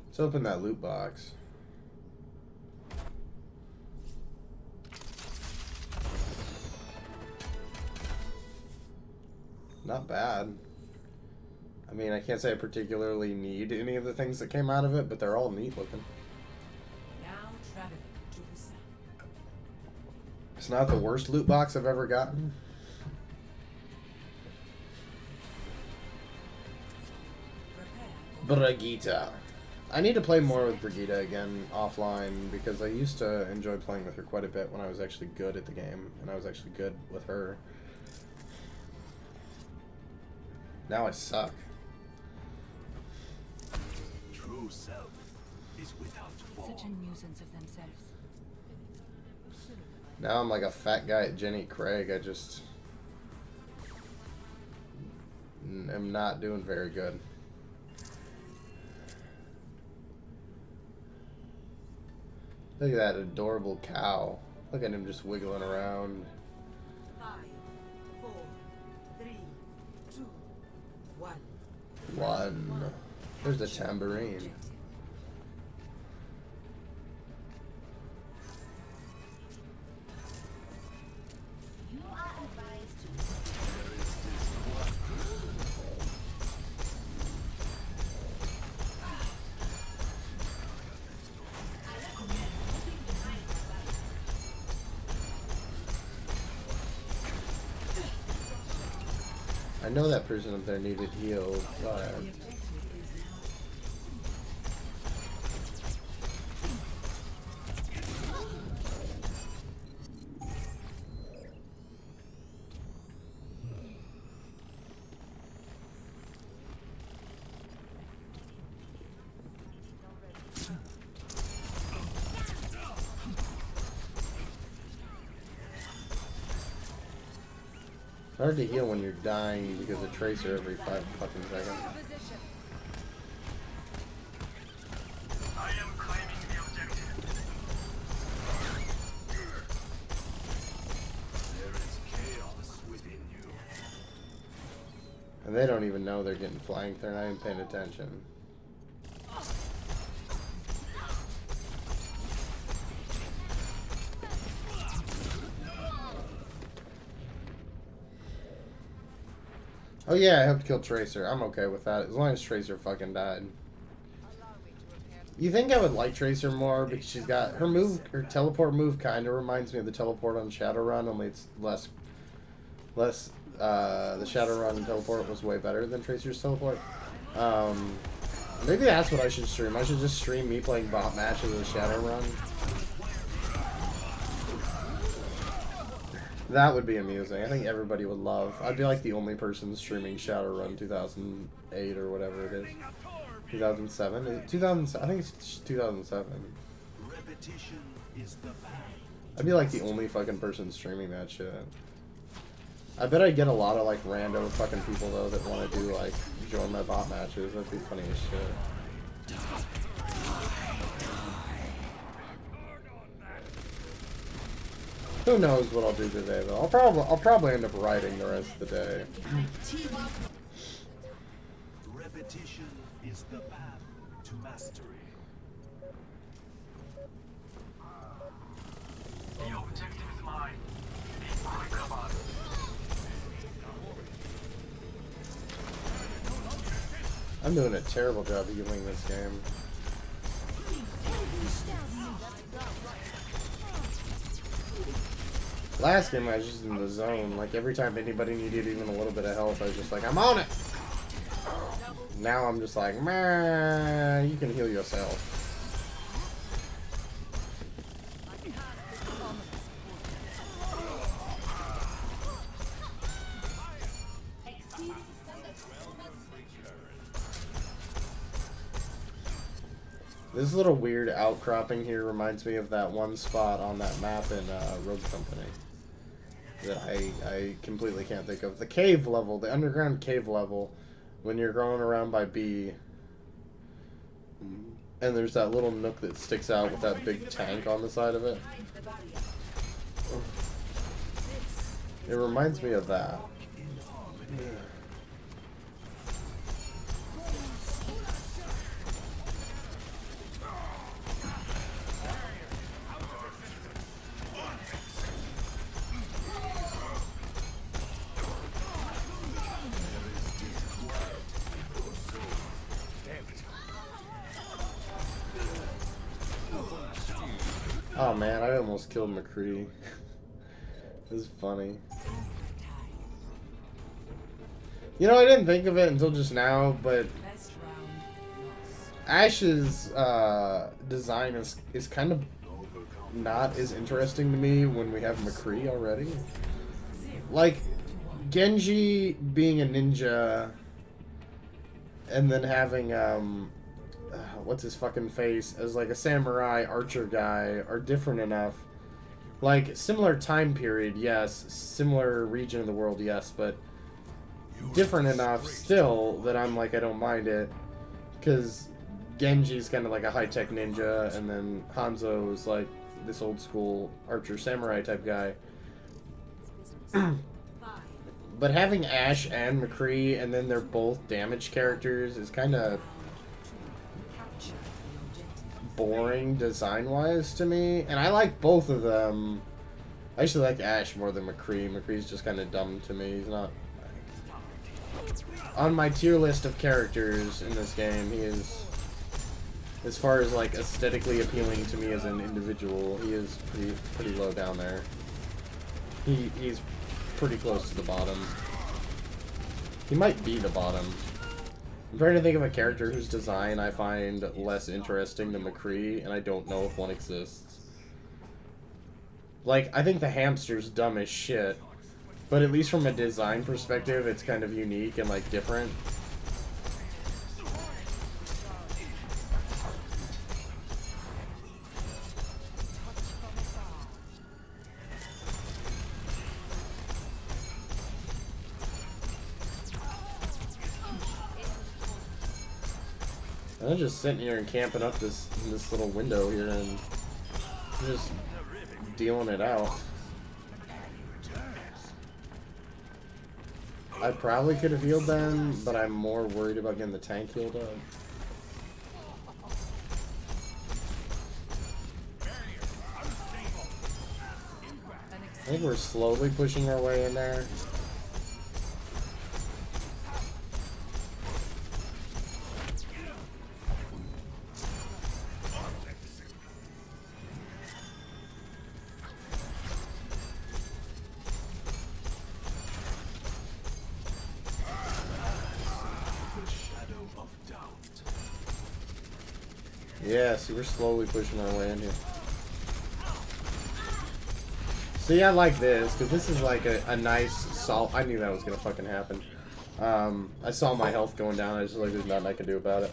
Let's open that loot box. Not bad. I mean, I can't say I particularly need any of the things that came out of it, but they're all neat looking. Now traveling to the south. It's not the worst loot box I've ever gotten. Prepare for Brigitte. I need to play more with Brigitte again offline because I used to enjoy playing with her quite a bit when I was actually good at the game and I was actually good with her. Now I suck. True self is without form. Such a nuisance of themselves. Now I'm like a fat guy at Jenny Craig. I just am not doing very good. Look at that adorable cow. Look at him just wiggling around. 5, 4, 3, 2, 1. One. There's a tambourine. Objective. You are advised to I know that person up there needed healed, but The objective is now it's hard to heal when you're dying because of Tracer every 5 fucking seconds. I am claiming the objective. There is chaos within you. And they don't even know they're getting flanked. They're not even paying attention. Oh yeah, I helped kill Tracer. I'm okay with that, as long as Tracer fucking died. You think I would like Tracer more, because she's got her move, her teleport move kind of reminds me of the teleport on Shadowrun, only it's less, the Shadowrun teleport was way better than Tracer's teleport. Maybe that's what I should stream. I should just stream me playing bot matches with Shadowrun. That would be amusing. I think everybody would love. I'd be like the only person streaming Shadowrun 2008 or whatever it is. 2007? Is it 2007? I think it's 2007. Repetition is the path. I'd be like the only fucking person streaming that shit. I bet I'd get a lot of like random fucking people though that want to do like join my bot matches. That'd be funny as shit. Who knows what I'll do today though? I'll probably end up writing the rest of the day. Repetition is the path to mastery. The objective is mine. Equally command. I'm doing a terrible job healing this game. Last game I was just in the zone. Like every time anybody needed even a little bit of help, I was just like, I'm on it! Now I'm just like, man, you can heal yourself. This little weird outcropping here reminds me of that one spot on that map in Rogue Company that I completely can't think of. The cave level, the underground cave level, when you're going around by B, and there's that little nook that sticks out with that big tank on the side of it. It reminds me of that. Oh man, I almost killed McCree. This is funny. You know, I didn't think of it until just now, but Best round lost. Ash's design is kind of not as interesting to me when we have McCree already. Like, Genji being a ninja, and then having, what's his fucking face, as like a samurai archer guy are different enough. Like, similar time period, yes. Similar region of the world, yes, but different enough still that I'm like, I don't mind it. Because Genji's kind of like a high-tech ninja, and then Hanzo's like this old-school archer samurai type guy. But having Ash and McCree, and then they're both damage characters, is kind of Capture the objective. boring design-wise to me. And I like both of them. I actually like Ash more than McCree. McCree's just kind of dumb to me. He's not... On my tier list of characters in this game, he is... As far as, like, aesthetically appealing to me as an individual, he is pretty low down there. He's pretty close to the bottom. He might be the bottom. I'm trying to think of a character whose design I find less interesting than McCree, and I don't know if one exists. Like, I think the hamster's dumb as shit, but at least from a design perspective, it's kind of unique and, like, different. I'm just sitting here and camping up this little window here and just dealing it out. I probably could have healed them, but I'm more worried about getting the tank healed up. I think we're slowly pushing our way in there. Yeah, see, we're slowly pushing our way in here. See, I like this, because this is like a nice, solid... I knew that was going to fucking happen. I saw my health going down, I was just like, there's nothing I can do about it.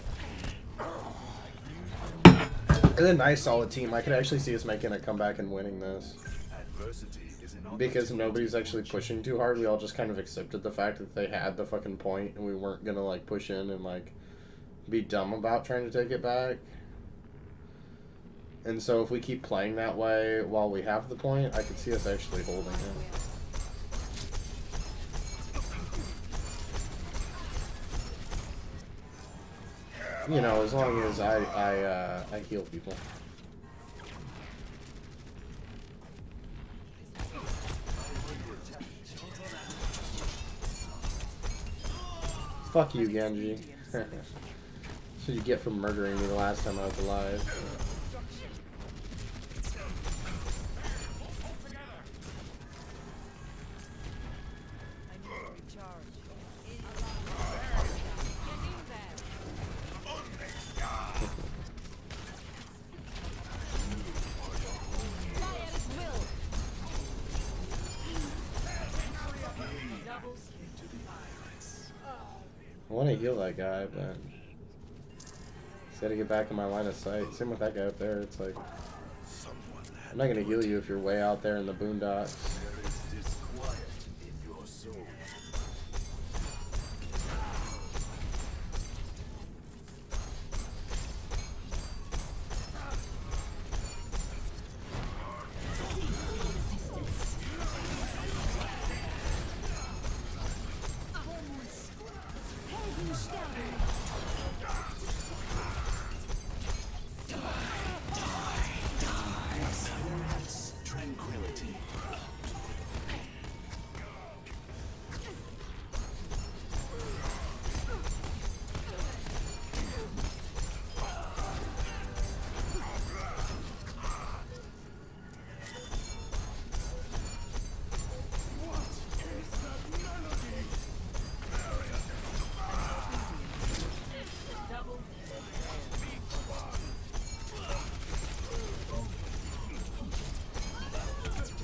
It's a nice, solid team. I could actually see us making a comeback and winning this. Adversity is an Because nobody's actually pushing too hard, we all just kind of accepted the fact that they had the fucking point, and we weren't going to, like, push in and, like, be dumb about trying to take it back. And so if we keep playing that way while we have the point, I could see us actually holding it. You know, as long as I heal people. Fuck you, Genji. That's what you get for murdering me the last time I was alive. I want to heal that guy, but Just gotta get back in my line of sight. Same with that guy up there. It's like, Someone had I'm not gonna heal you if you're way out there in the boondocks. There is disquiet in your soul. Tranquility.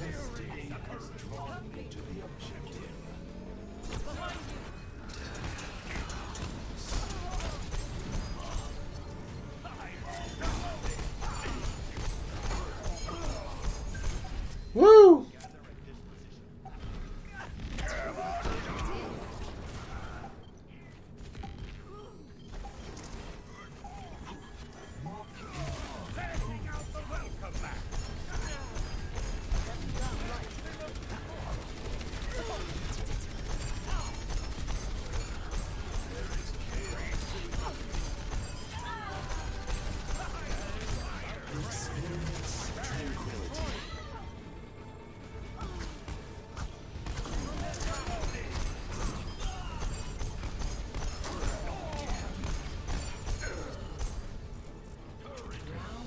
Destiny has drawn me to the objective. Woo! Sending out the welcome mat. Experience tranquility.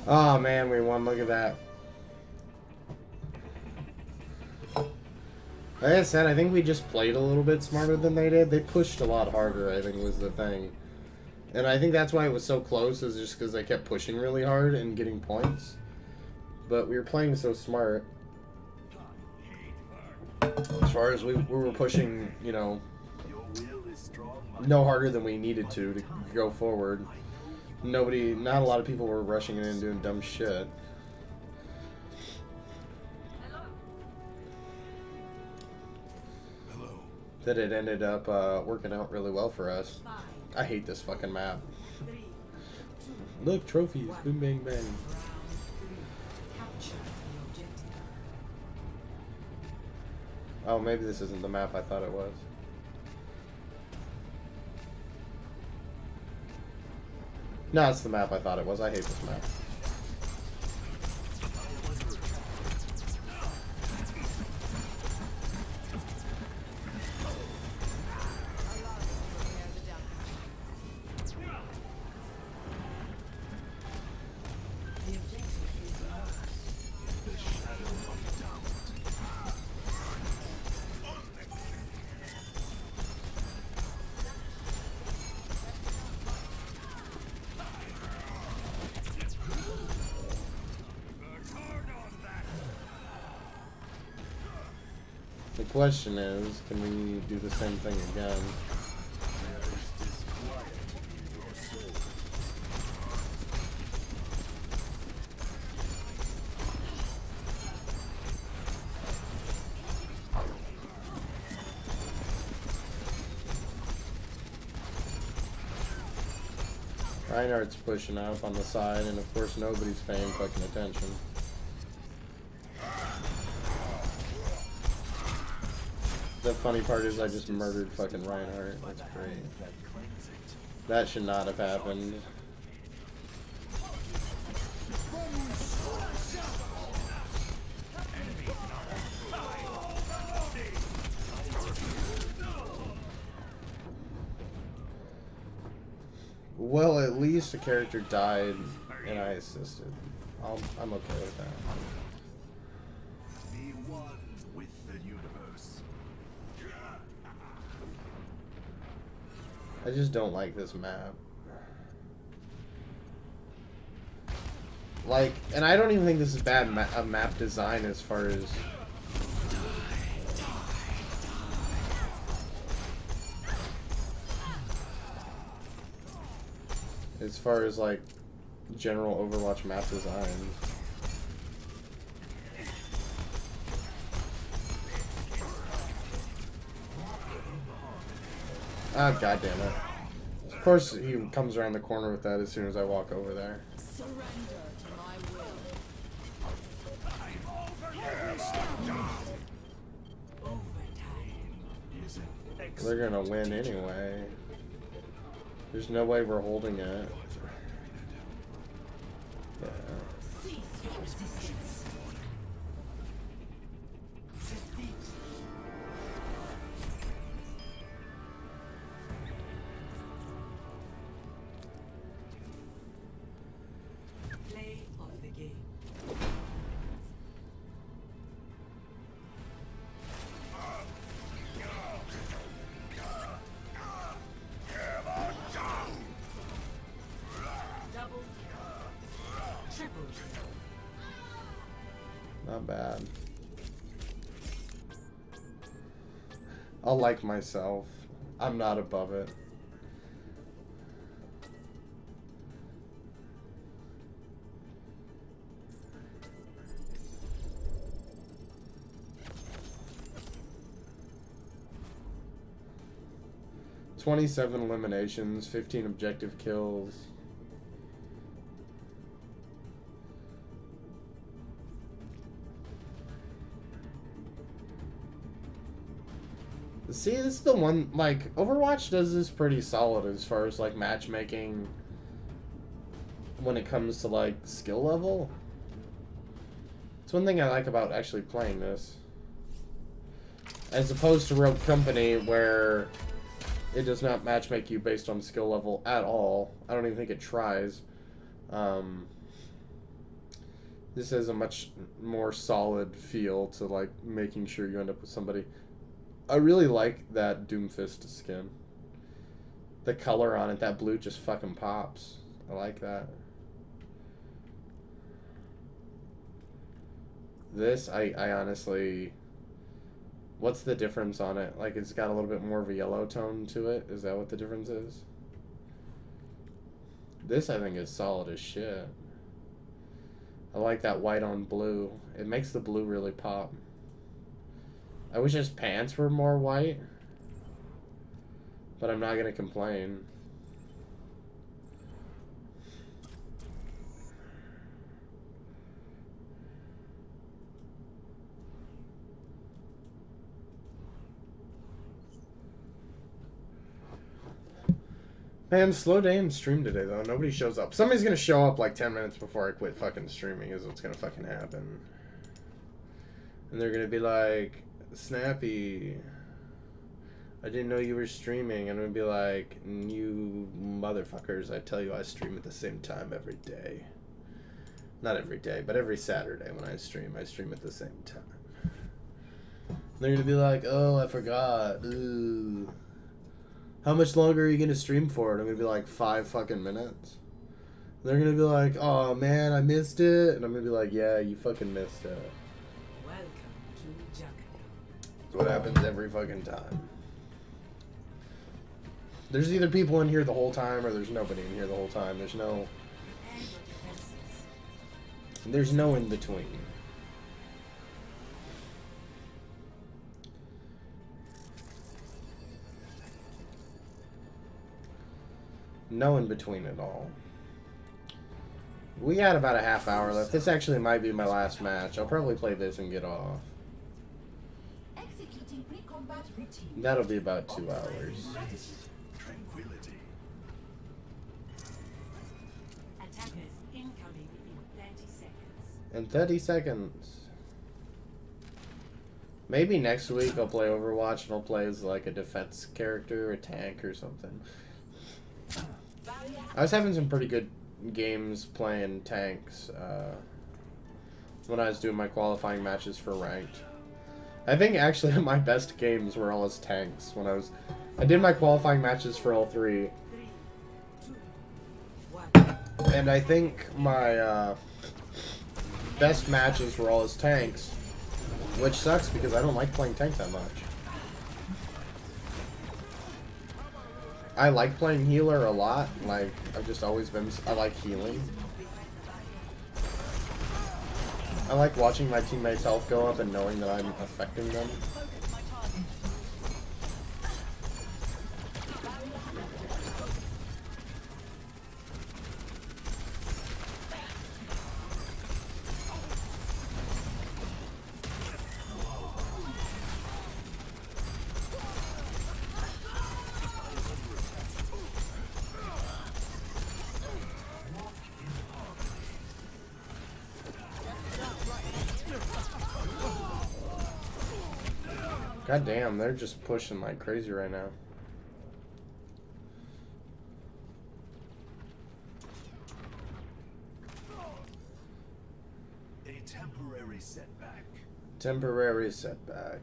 Oh man, we won. Look at that. Like I said, I think we just played a little bit smarter than they did. They pushed a lot harder, I think, was the thing. And I think that's why it was so close, is just because they kept pushing really hard and getting points. But we were playing so smart. As far as we were pushing, you know, Your will is strong. no harder than we needed to go forward. Not a lot of people were rushing in and doing dumb shit. Hello. That it ended up working out really well for us. I hate this fucking map. Look, trophies. Boom, bang, bang. Capture the objective. Oh, maybe this isn't the map I thought it was. No, it's the map I thought it was. I hate this map. The shadow of doubt. The question is, can we do the same thing again? There is disquiet in your soul. Reinhardt's pushing up on the side, and of course nobody's paying fucking attention. The funny part is I just murdered fucking Reinhardt. That's great. That should not have happened. Well, at least a character died and I assisted. I'm okay with that. Be one with the universe. I just don't like this map. Like, and I don't even think this is bad map design as far as... as far as like general Overwatch map design. Ah, god damn it. Of course he comes around the corner with that as soon as I walk over there. Surrender to my will. They're gonna win anyway. There's no way we're holding it. Yeah. Cease your resistance. Defeat. Play of the game. Double kill. Triple kill. Not bad. I'll like myself. I'm not above it. "27 eliminations, 15 objective kills." See, this is the one, like, Overwatch does this pretty solid as far as, like, matchmaking when it comes to, like, skill level. It's one thing I like about actually playing this. As opposed to Rogue Company, where it does not matchmake you based on skill level at all. I don't even think it tries. This has a much more solid feel to, like, making sure you end up with somebody. I really like that Doomfist skin. The color on it, that blue just fucking pops. I like that. This, I honestly... What's the difference on it? Like, it's got a little bit more of a yellow tone to it? Is that what the difference is? This, I think, is solid as shit. I like that white on blue. It makes the blue really pop. I wish his pants were more white, but I'm not gonna complain. Man, slow day in stream today though. Nobody shows up. Somebody's gonna show up like 10 minutes before I quit fucking streaming is what's gonna fucking happen. And they're gonna be like, "Snappy, I didn't know you were streaming." I'm gonna be like, "You motherfuckers, I tell you I stream at the same time every day. Not every day, but every Saturday when I stream at the same time." And they're gonna be like, "Oh, I forgot. Ooh. How much longer are you gonna stream for?" And I'm gonna be like, 5 fucking minutes. And they're gonna be like, "Oh man, I missed it." And I'm gonna be like, "Yeah, you fucking missed it." Welcome to Jakarta. That's what happens every fucking time. There's either people in here the whole time or there's nobody in here the whole time. There's no in between. No in between at all. We got about a half hour left. This actually might be my last match. I'll probably play this and get off. Executing pre-combat routine. That'll be about 2 hours. Tranquility. Attackers incoming in 30 seconds. In 30 seconds. Maybe next week I'll play Overwatch and I'll play as like a defense character, a tank or something. I was having some pretty good games playing tanks when I was doing my qualifying matches for ranked. I think actually my best games were all as tanks when I did my qualifying matches for all 3. 3, 2, 1. And I think my best matches were all as tanks, which sucks because I don't like playing tank that much. I like playing healer a lot. Like, I've just always been, I like healing. I like watching my teammates' health go up and knowing that I'm affecting them. God damn, they're just pushing like crazy right now. A temporary setback. Temporary setback.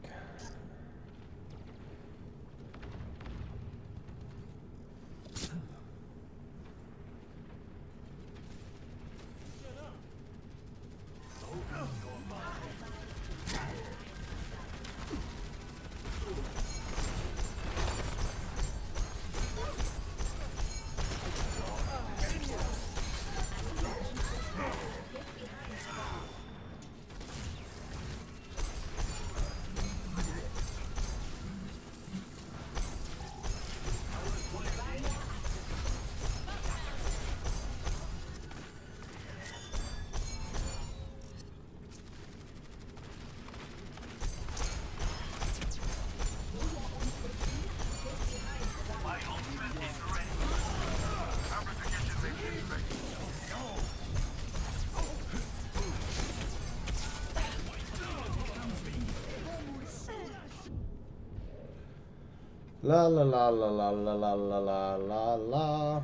La la la la la la la la la la la.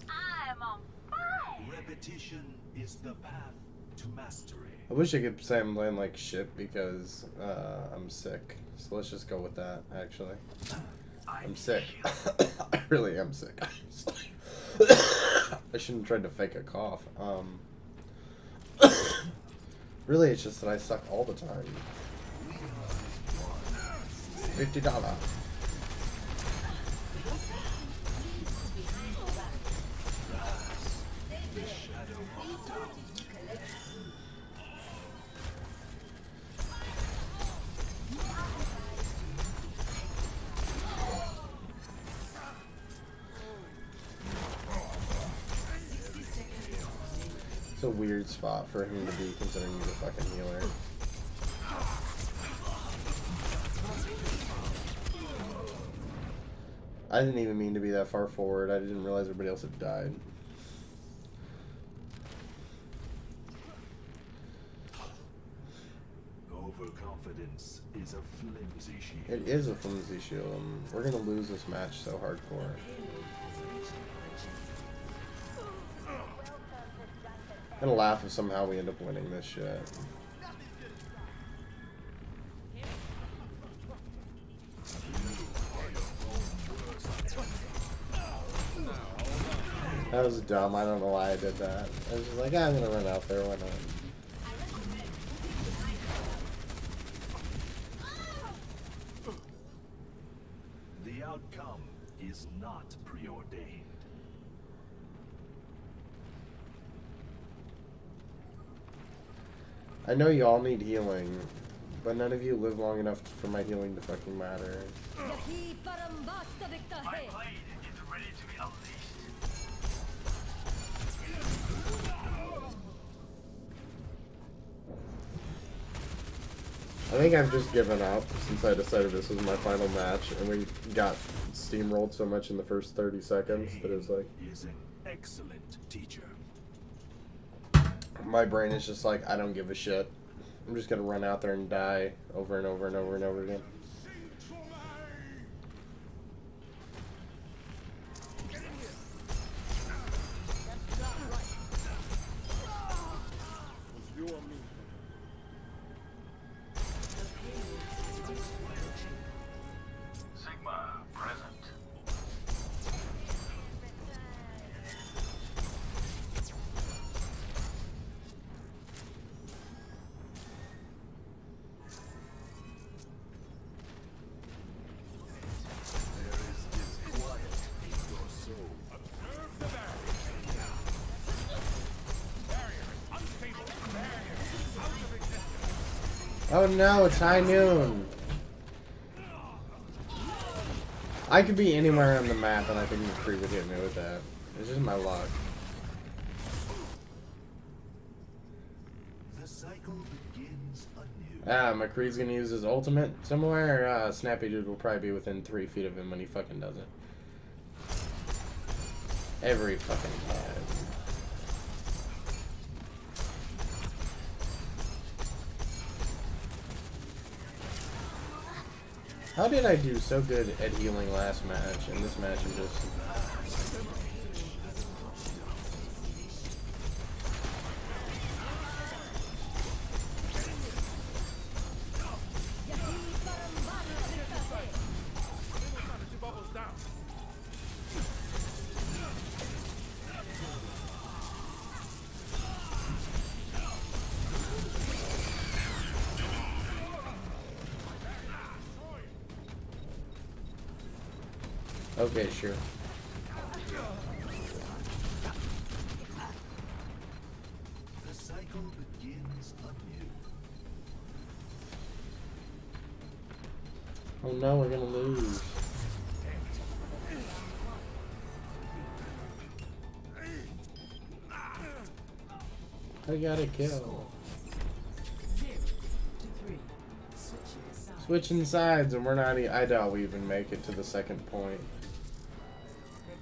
I'm on fire. Repetition is the path to mastery. I wish I could say I'm playing like shit because I'm sick. So let's just go with that, actually. I'm sick. I really am sick. I shouldn't have tried to fake a cough. Really, it's just that I suck all the time. $50. It's a weird spot for him to be considering he's a fucking healer. I didn't even mean to be that far forward. I didn't realize everybody else had died. Overconfidence is a flimsy shield. It is a flimsy shield. We're gonna lose this match so hardcore. I'm gonna laugh if somehow we end up winning this shit. That was dumb. I don't know why I did that. I was just like, I'm gonna run out there. Why not? The outcome is not preordained. I know you all need healing, but none of you live long enough for my healing to fucking matter. I think I've just given up since I decided this was my final match, and we got steamrolled so much in the first 30 seconds that it was like... Is an excellent teacher. My brain is just like, I don't give a shit. I'm just gonna run out there and die over and over and over and over again. Sigma present. Oh no, it's high noon. I could be anywhere on the map and I think McCree would hit me with that. It's just my luck. The cycle begins anew. McCree's gonna use his ultimate somewhere. Snappy Dude will probably be within 3 feet of him when he fucking does it. Every fucking time. How did I do so good at healing last match, and this match is just... Okay, sure. The cycle begins anew. Oh no, we're gonna lose. I got a kill. 0 to 3. Switching sides. Switching sides, and we're not. I doubt we even make it to the second point.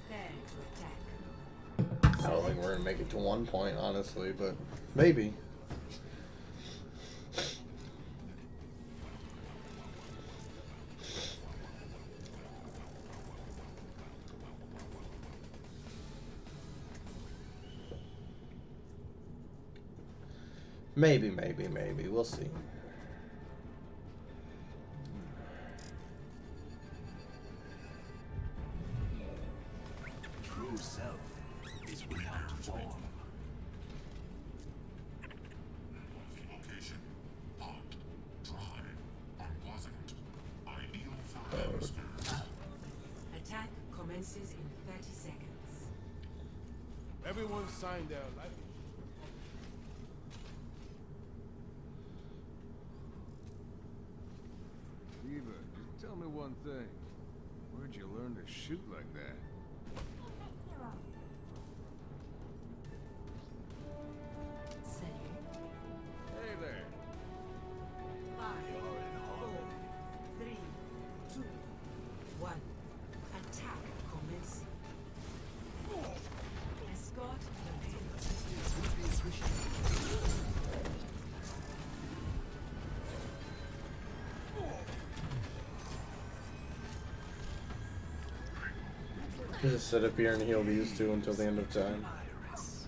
Prepare to attack. I don't think we're gonna make it to 1 point, honestly, but maybe. Maybe. We'll see. True self is without form. Location. Hot. Dry. Unpleasant. Ideal for hamsters. Attack commences in 30 seconds. Everyone signed their life. Eva, just tell me one thing. Where'd you learn to shoot like that? Cedric. Hey there. 5, 4, 3, 2, 1. Attack commencing. Escort the Just sit up here and heal these two until the end of time. Iris.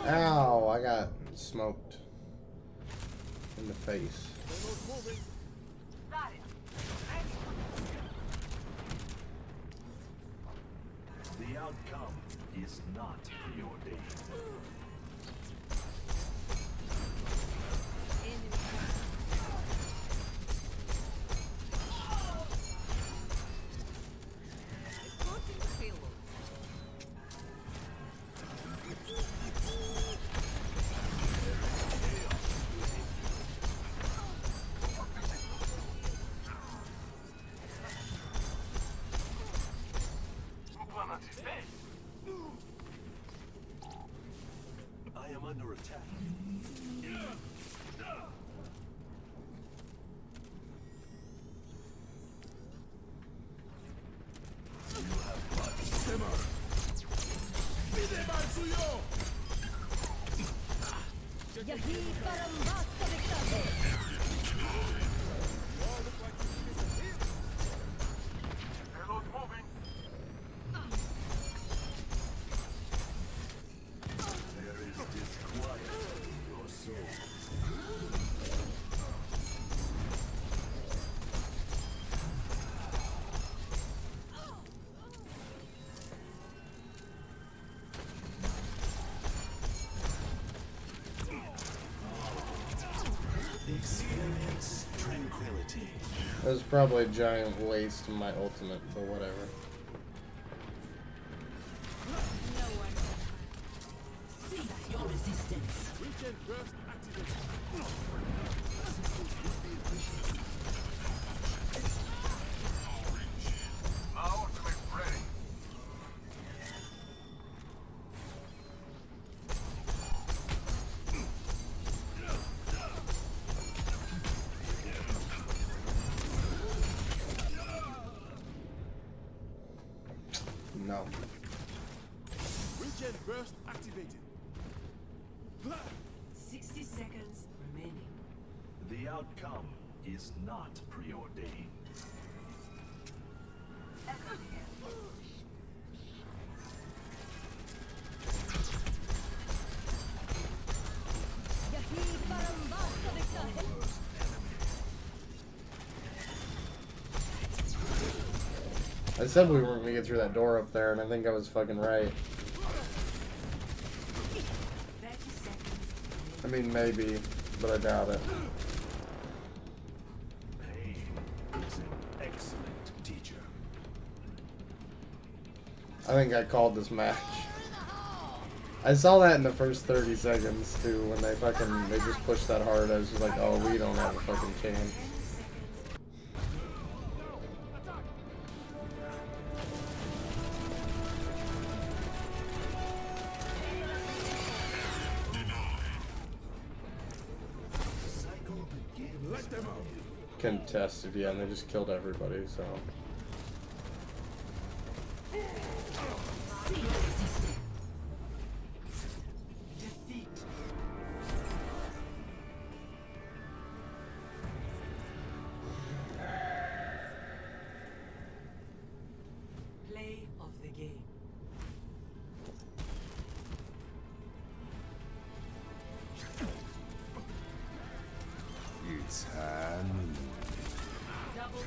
Ow, I got smoked in the face. The outcome is not preordained. I am under attack. You have blood. There is disquiet in your soul. Experience tranquility. That was probably a giant waste of my ultimate, but whatever. No one can cease your resistance. Regen burst activated. My ultimate ready. No. Regen burst activated. 60 seconds remaining. The outcome is not preordained. I said we weren't gonna get through that door up there, and I think I was fucking right. 30 seconds I mean, maybe, but I doubt it. Pain is an excellent teacher. I think I called this match. I saw that in the first 30 seconds, too, when they just pushed that hard. I was just like, oh, we don't have a fucking chance. Cycle begins. Let them out. Contested, yeah, and they just killed everybody, so. See your resistance. defeat. Play of the game. It's hand. Double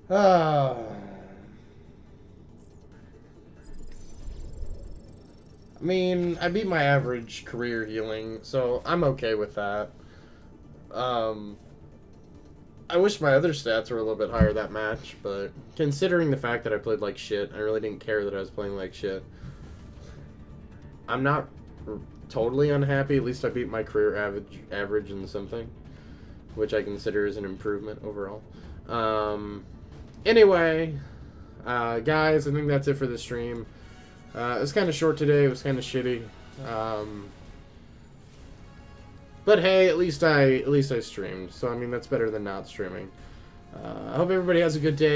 Ah. I mean, I beat my average career healing, so I'm okay with that. I wish my other stats were a little bit higher that match, but considering the fact that I played like shit, I really didn't care that I was playing like shit. I'm not totally unhappy. At least I beat my career average in something, which I consider is an improvement overall. Anyway, guys, I think that's it for the stream. It was kind of short today. It was kind of shitty. But hey, at least I streamed. So I mean, that's better than not streaming. I hope everybody has a good day.